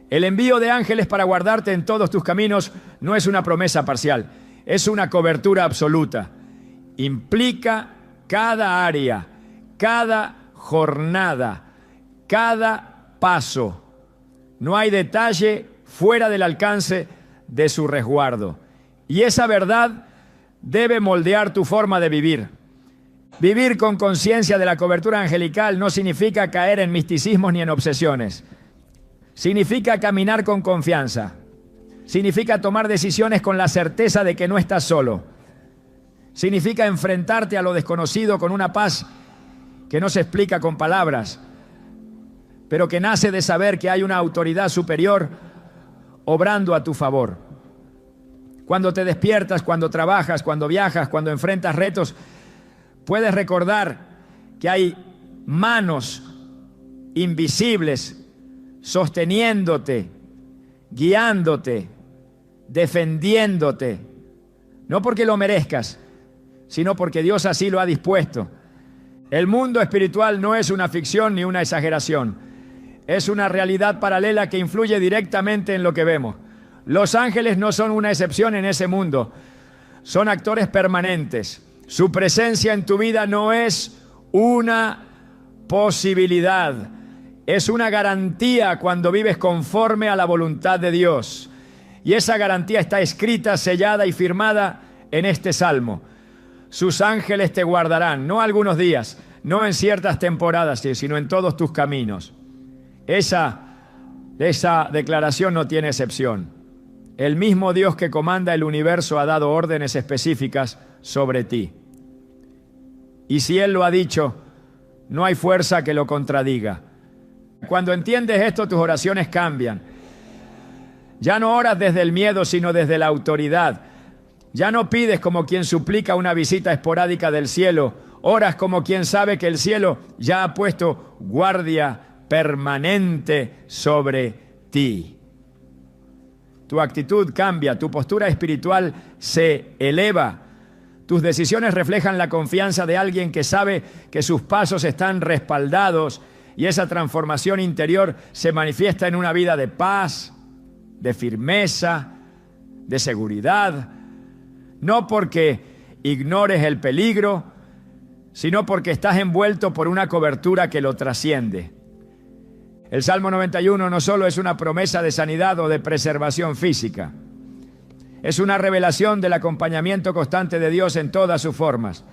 El envío de ángeles para guardarte en todos tus caminos no es una promesa parcial, es una cobertura absoluta. Implica cada área, cada jornada, cada paso. No hay detalle fuera del alcance de su resguardo. Y esa verdad debe moldear tu forma de vivir. Vivir con conciencia de la cobertura angelical no significa caer en misticismos ni en obsesiones. Significa caminar con confianza. Significa tomar decisiones con la certeza de que no estás solo. Significa enfrentarte a lo desconocido con una paz que no se explica con palabras, pero que nace de saber que hay una autoridad superior obrando a tu favor. Cuando te despiertas, cuando trabajas, cuando viajas, cuando enfrentas retos, puedes recordar que hay manos invisibles sosteniéndote, guiándote, defendiéndote, no porque lo merezcas, sino porque Dios así lo ha dispuesto. El mundo espiritual no es una ficción ni una exageración, es una realidad paralela que influye directamente en lo que vemos. Los ángeles no son una excepción en ese mundo, son actores permanentes. Su presencia en tu vida no es una posibilidad, es una garantía cuando vives conforme a la voluntad de Dios. Y esa garantía está escrita, sellada y firmada en este salmo. Sus ángeles te guardarán, no algunos días, no en ciertas temporadas, sino en todos tus caminos. Esa declaración no tiene excepción. El mismo Dios que comanda el universo ha dado órdenes específicas sobre ti. Y si Él lo ha dicho, no hay fuerza que lo contradiga. Cuando entiendes esto, tus oraciones cambian. Ya no oras desde el miedo, sino desde la autoridad. Ya no pides como quien suplica una visita esporádica del cielo. Oras como quien sabe que el cielo ya ha puesto guardia permanente sobre ti. Tu actitud cambia, tu postura espiritual se eleva. Tus decisiones reflejan la confianza de alguien que sabe que sus pasos están respaldados y esa transformación interior se manifiesta en una vida de paz, de firmeza, de seguridad. No porque ignores el peligro, sino porque estás envuelto por una cobertura que lo trasciende. El Salmo 91 no solo es una promesa de sanidad o de preservación física, es una revelación del acompañamiento constante de Dios en todas sus formas.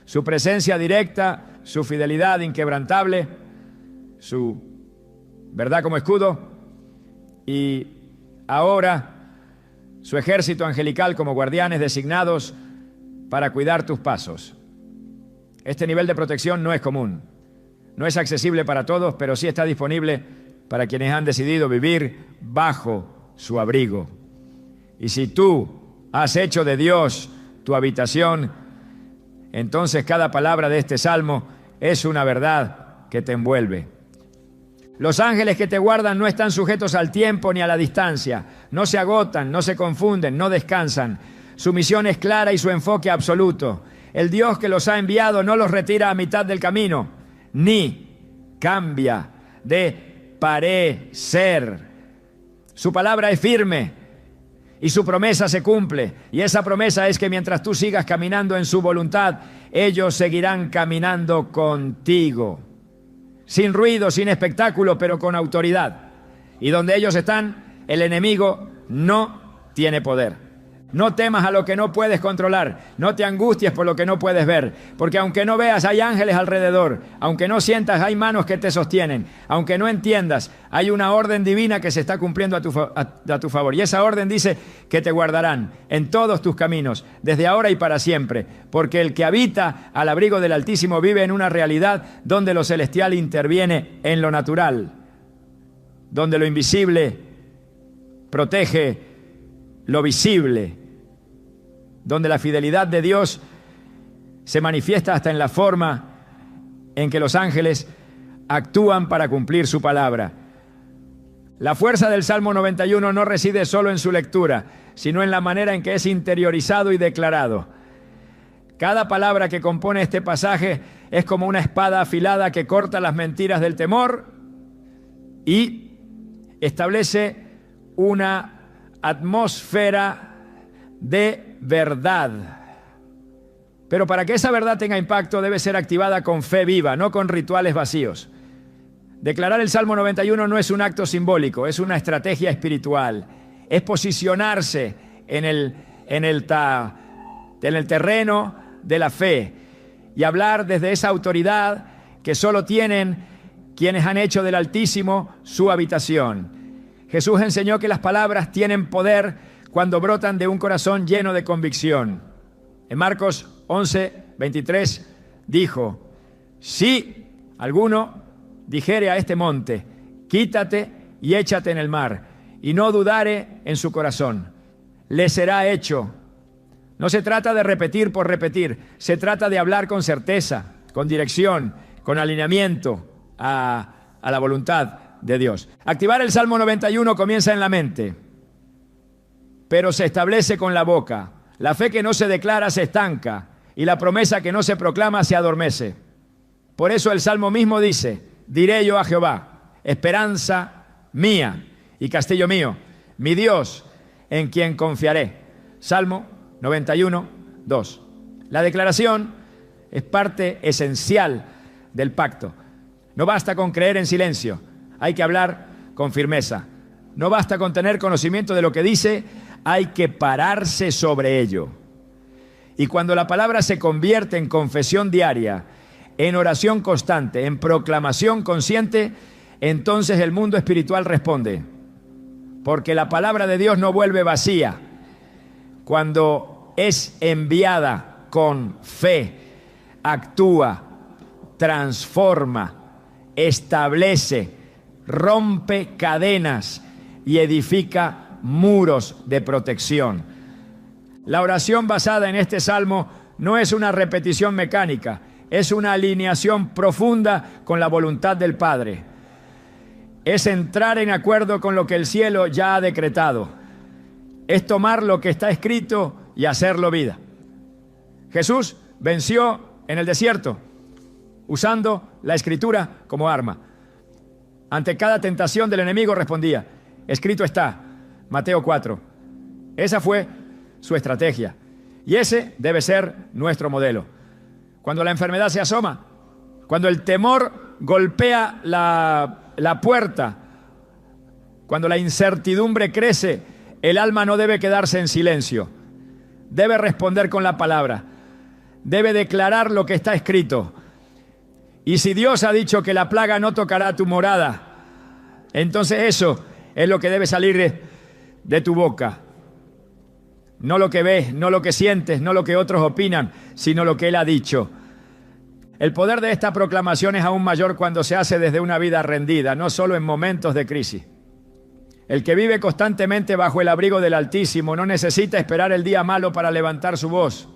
Su presencia directa, su fidelidad inquebrantable, su verdad como escudo y ahora su ejército angelical como guardianes designados para cuidar tus pasos. Este nivel de protección no es común, no es accesible para todos, pero sí está disponible para quienes han decidido vivir bajo su abrigo. Y si tú has hecho de Dios tu habitación, entonces cada palabra de este salmo es una verdad que te envuelve. Los ángeles que te guardan no están sujetos al tiempo ni a la distancia, no se agotan, no se confunden, no descansan. Su misión es clara y su enfoque absoluto. El Dios que los ha enviado no los retira a mitad del camino, ni cambia de parecer. Su palabra es firme y su promesa se cumple. Y esa promesa es que mientras tú sigas caminando en su voluntad, ellos seguirán caminando contigo. Sin ruido, sin espectáculo, pero con autoridad. Y donde ellos están, el enemigo no tiene poder. No temas a lo que no puedes controlar, no te angusties por lo que no puedes ver, porque aunque no veas hay ángeles alrededor, aunque no sientas hay manos que te sostienen, aunque no entiendas hay una orden divina que se está cumpliendo a tu favor, y esa orden dice que te guardarán en todos tus caminos, desde ahora y para siempre, porque el que habita al abrigo del Altísimo vive en una realidad donde lo celestial interviene en lo natural, donde lo invisible protege lo visible, donde la fidelidad de Dios se manifiesta hasta en la forma en que los ángeles actúan para cumplir su palabra. La fuerza del Salmo 91 no reside solo en su lectura, sino en la manera en que es interiorizado y declarado. Cada palabra que compone este pasaje es como una espada afilada que corta las mentiras del temor y establece una atmósfera de verdad. Pero para que esa verdad tenga impacto debe ser activada con fe viva, no con rituales vacíos. Declarar el Salmo 91 no es un acto simbólico, es una estrategia espiritual. Es posicionarse en el terreno de la fe y hablar desde esa autoridad que solo tienen quienes han hecho del Altísimo su habitación. Jesús enseñó que las palabras tienen poder cuando brotan de un corazón lleno de convicción. En Marcos 11:23 dijo: si alguno dijere a este monte, quítate y échate en el mar, y no dudare en su corazón, le será hecho. No se trata de repetir por repetir, se trata de hablar con certeza, con dirección, con alineamiento a la voluntad de Dios. Activar el Salmo 91 comienza en la mente, pero se establece con la boca. La fe que no se declara se estanca y la promesa que no se proclama se adormece. Por eso el Salmo mismo dice: diré yo a Jehová, esperanza mía y castillo mío, mi Dios en quien confiaré. Salmo 91:2. La declaración es parte esencial del pacto. No basta con creer en silencio, hay que hablar con firmeza. No basta con tener conocimiento de lo que dice, hay que pararse sobre ello. Y cuando la palabra se convierte en confesión diaria, en oración constante, en proclamación consciente, entonces el mundo espiritual responde. Porque la palabra de Dios no vuelve vacía. Cuando es enviada con fe, actúa, transforma, establece, rompe cadenas y edifica muros de protección. La oración basada en este salmo no es una repetición mecánica, es una alineación profunda con la voluntad del Padre. Es entrar en acuerdo con lo que el cielo ya ha decretado. Es tomar lo que está escrito y hacerlo vida. Jesús venció en el desierto usando la escritura como arma. Ante cada tentación del enemigo respondía: escrito está, Mateo 4. Esa fue su estrategia. Y ese debe ser nuestro modelo. Cuando la enfermedad se asoma, cuando el temor golpea la puerta, cuando la incertidumbre crece, el alma no debe quedarse en silencio. Debe responder con la palabra. Debe declarar lo que está escrito. Y si Dios ha dicho que la plaga no tocará tu morada, entonces eso es lo que debe salir de tu boca. No lo que ves, no lo que sientes, no lo que otros opinan, sino lo que Él ha dicho. El poder de esta proclamación es aún mayor cuando se hace desde una vida rendida, no solo en momentos de crisis. El que vive constantemente bajo el abrigo del Altísimo no necesita esperar el día malo para levantar su voz.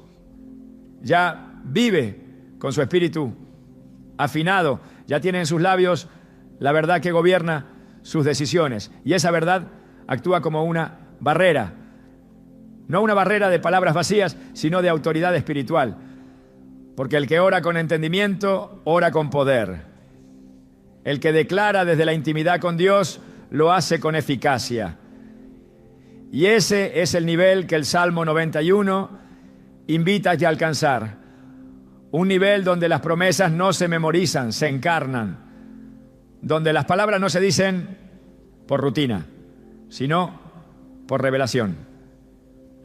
Ya vive con su espíritu afinado, ya tiene en sus labios la verdad que gobierna sus decisiones. Y esa verdad actúa como una barrera. No una barrera de palabras vacías, sino de autoridad espiritual. Porque el que ora con entendimiento, ora con poder. El que declara desde la intimidad con Dios, lo hace con eficacia. Y ese es el nivel que el Salmo 91 invita a alcanzar. Un nivel donde las promesas no se memorizan, se encarnan. Donde las palabras no se dicen por rutina, sino por revelación.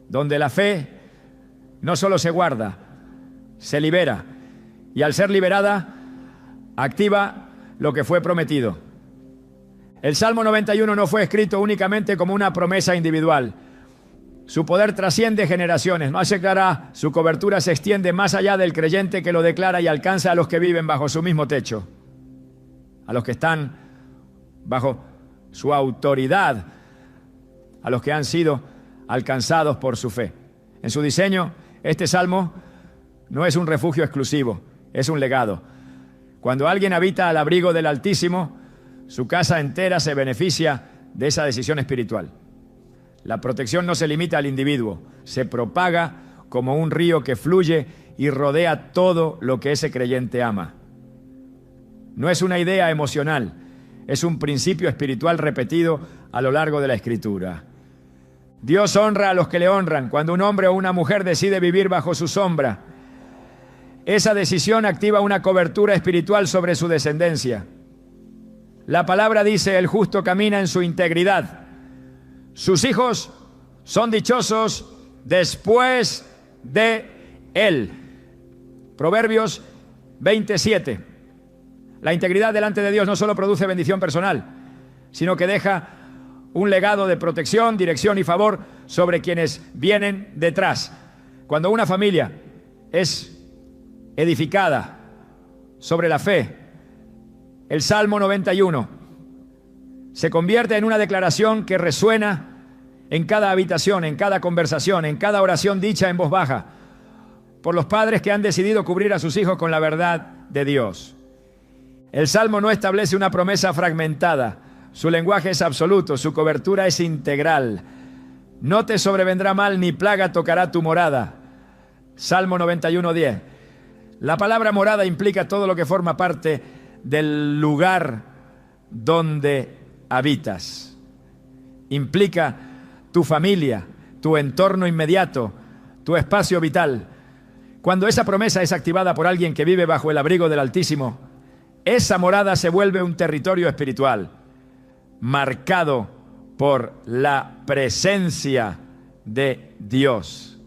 Donde la fe no solo se guarda, se libera. Y al ser liberada, activa lo que fue prometido. El Salmo 91 no fue escrito únicamente como una promesa individual. Su poder trasciende generaciones. Más se clara, su cobertura se extiende más allá del creyente que lo declara y alcanza a los que viven bajo su mismo techo, a los que están bajo su autoridad, a los que han sido alcanzados por su fe. En su diseño, este salmo no es un refugio exclusivo, es un legado. Cuando alguien habita al abrigo del Altísimo, su casa entera se beneficia de esa decisión espiritual. La protección no se limita al individuo, se propaga como un río que fluye y rodea todo lo que ese creyente ama. No es una idea emocional, es un principio espiritual repetido a lo largo de la Escritura. Dios honra a los que le honran. Cuando un hombre o una mujer decide vivir bajo su sombra, esa decisión activa una cobertura espiritual sobre su descendencia. La palabra dice: el justo camina en su integridad. Sus hijos son dichosos después de él. Proverbios 27. La integridad delante de Dios no solo produce bendición personal, sino que deja un legado de protección, dirección y favor sobre quienes vienen detrás. Cuando una familia es edificada sobre la fe, el Salmo 91 se convierte en una declaración que resuena en cada habitación, en cada conversación, en cada oración dicha en voz baja, por los padres que han decidido cubrir a sus hijos con la verdad de Dios. El Salmo no establece una promesa fragmentada. Su lenguaje es absoluto, su cobertura es integral. No te sobrevendrá mal ni plaga tocará tu morada. Salmo 91:10. La palabra morada implica todo lo que forma parte del lugar donde habitas. Implica tu familia, tu entorno inmediato, tu espacio vital. Cuando esa promesa es activada por alguien que vive bajo el abrigo del Altísimo, esa morada se vuelve un territorio espiritual, marcado por la presencia de Dios.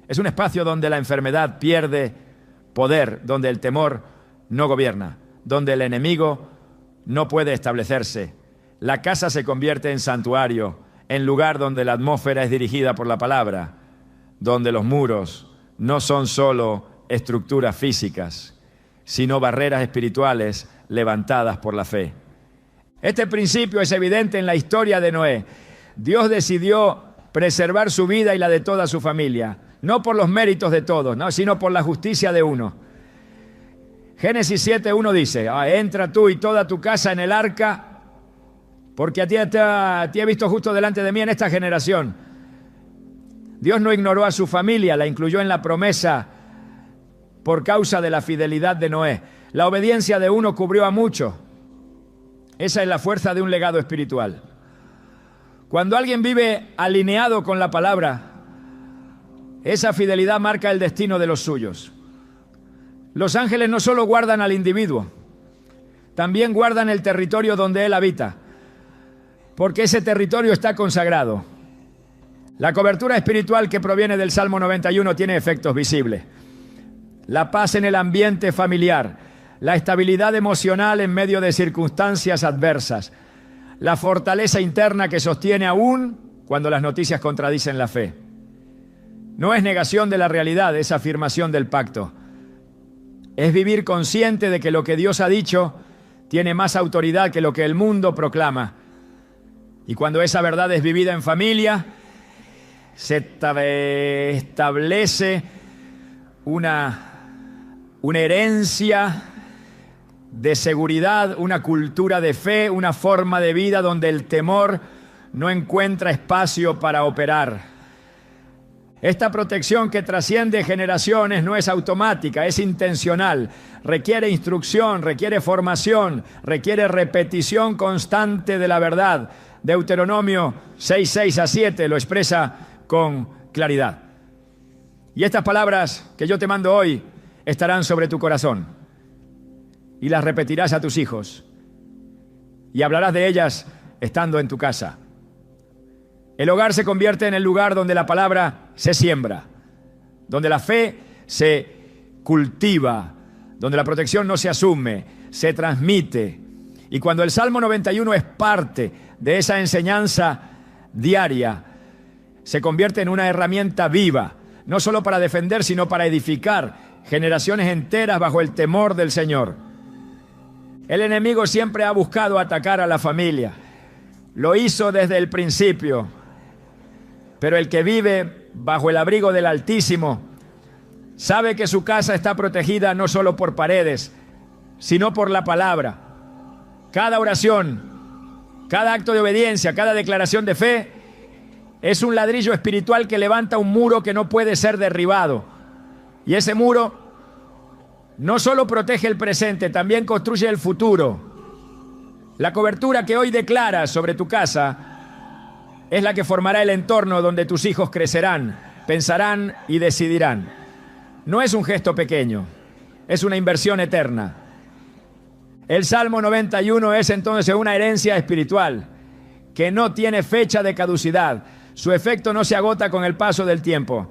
Es un espacio donde la enfermedad pierde poder, donde el temor no gobierna, donde el enemigo no puede establecerse. La casa se convierte en santuario, en lugar donde la atmósfera es dirigida por la palabra, donde los muros no son solo estructuras físicas, sino barreras espirituales levantadas por la fe. Este principio es evidente en la historia de Noé. Dios decidió preservar su vida y la de toda su familia, no por los méritos de todos, ¿no?, sino por la justicia de uno. Génesis 7:1 dice: entra tú y toda tu casa en el arca, porque a ti he visto justo delante de mí en esta generación. Dios no ignoró a su familia, la incluyó en la promesa por causa de la fidelidad de Noé. La obediencia de uno cubrió a muchos. Esa es la fuerza de un legado espiritual. Cuando alguien vive alineado con la palabra, esa fidelidad marca el destino de los suyos. Los ángeles no solo guardan al individuo, también guardan el territorio donde él habita, porque ese territorio está consagrado. La cobertura espiritual que proviene del Salmo 91 tiene efectos visibles. La paz en el ambiente familiar, la estabilidad emocional en medio de circunstancias adversas, la fortaleza interna que sostiene aún cuando las noticias contradicen la fe. No es negación de la realidad, es afirmación del pacto. Es vivir consciente de que lo que Dios ha dicho tiene más autoridad que lo que el mundo proclama. Y cuando esa verdad es vivida en familia, se establece una herencia de seguridad, una cultura de fe, una forma de vida donde el temor no encuentra espacio para operar. Esta protección que trasciende generaciones no es automática, es intencional. Requiere instrucción, requiere formación, requiere repetición constante de la verdad. Deuteronomio 6:6-7 lo expresa con claridad. Y estas palabras que yo te mando hoy estarán sobre tu corazón y las repetirás a tus hijos y hablarás de ellas estando en tu casa. El hogar se convierte en el lugar donde la palabra se siembra, donde la fe se cultiva, donde la protección no se asume, se transmite. Y cuando el Salmo 91 es parte de esa enseñanza diaria, se convierte en una herramienta viva, no solo para defender, sino para edificar generaciones enteras bajo el temor del Señor. El enemigo siempre ha buscado atacar a la familia. Lo hizo desde el principio. Pero el que vive bajo el abrigo del Altísimo sabe que su casa está protegida no solo por paredes, sino por la palabra. Cada oración, cada acto de obediencia, cada declaración de fe es un ladrillo espiritual que levanta un muro que no puede ser derribado. Y ese muro no solo protege el presente, también construye el futuro. La cobertura que hoy declaras sobre tu casa es la que formará el entorno donde tus hijos crecerán, pensarán y decidirán. No es un gesto pequeño, es una inversión eterna. El Salmo 91 es entonces una herencia espiritual que no tiene fecha de caducidad. Su efecto no se agota con el paso del tiempo.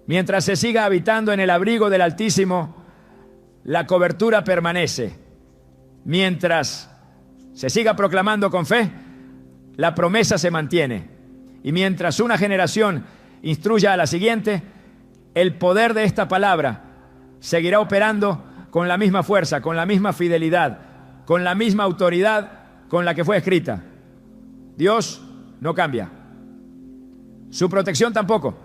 Mientras se siga habitando en el abrigo del Altísimo, la cobertura permanece. Mientras se siga proclamando con fe, la promesa se mantiene. Y mientras una generación instruya a la siguiente, el poder de esta palabra seguirá operando con la misma fuerza, con la misma fidelidad, con la misma autoridad con la que fue escrita. Dios no cambia. Su protección tampoco.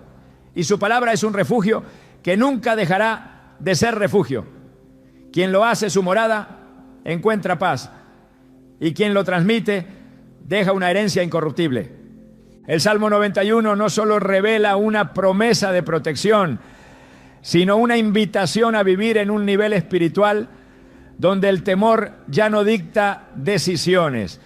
Y su palabra es un refugio que nunca dejará de ser refugio. Quien lo hace su morada encuentra paz. Y quien lo transmite deja una herencia incorruptible. El Salmo 91 no solo revela una promesa de protección, sino una invitación a vivir en un nivel espiritual donde el temor ya no dicta decisiones.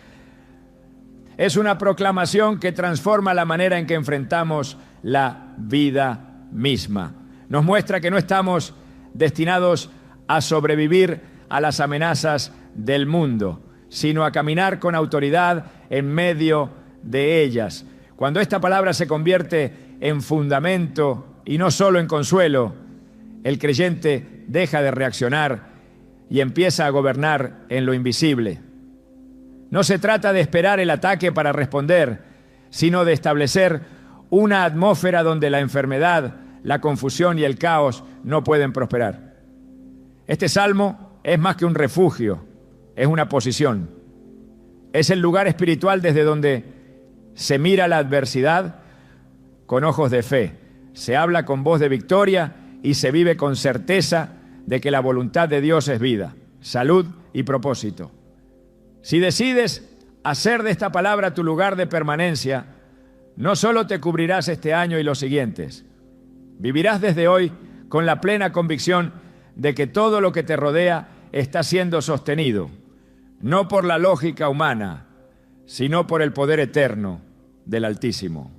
Es una proclamación que transforma la manera en que enfrentamos la vida misma. Nos muestra que no estamos destinados a sobrevivir a las amenazas del mundo, sino a caminar con autoridad en medio de ellas. Cuando esta palabra se convierte en fundamento y no solo en consuelo, el creyente deja de reaccionar y empieza a gobernar en lo invisible. No se trata de esperar el ataque para responder, sino de establecer una atmósfera donde la enfermedad, la confusión y el caos no pueden prosperar. Este salmo es más que un refugio, es una posición. Es el lugar espiritual desde donde se mira la adversidad con ojos de fe, se habla con voz de victoria y se vive con certeza de que la voluntad de Dios es vida, salud y propósito. Si decides hacer de esta palabra tu lugar de permanencia, no solo te cubrirás este año y los siguientes, vivirás desde hoy con la plena convicción de que todo lo que te rodea está siendo sostenido, no por la lógica humana, sino por el poder eterno del Altísimo.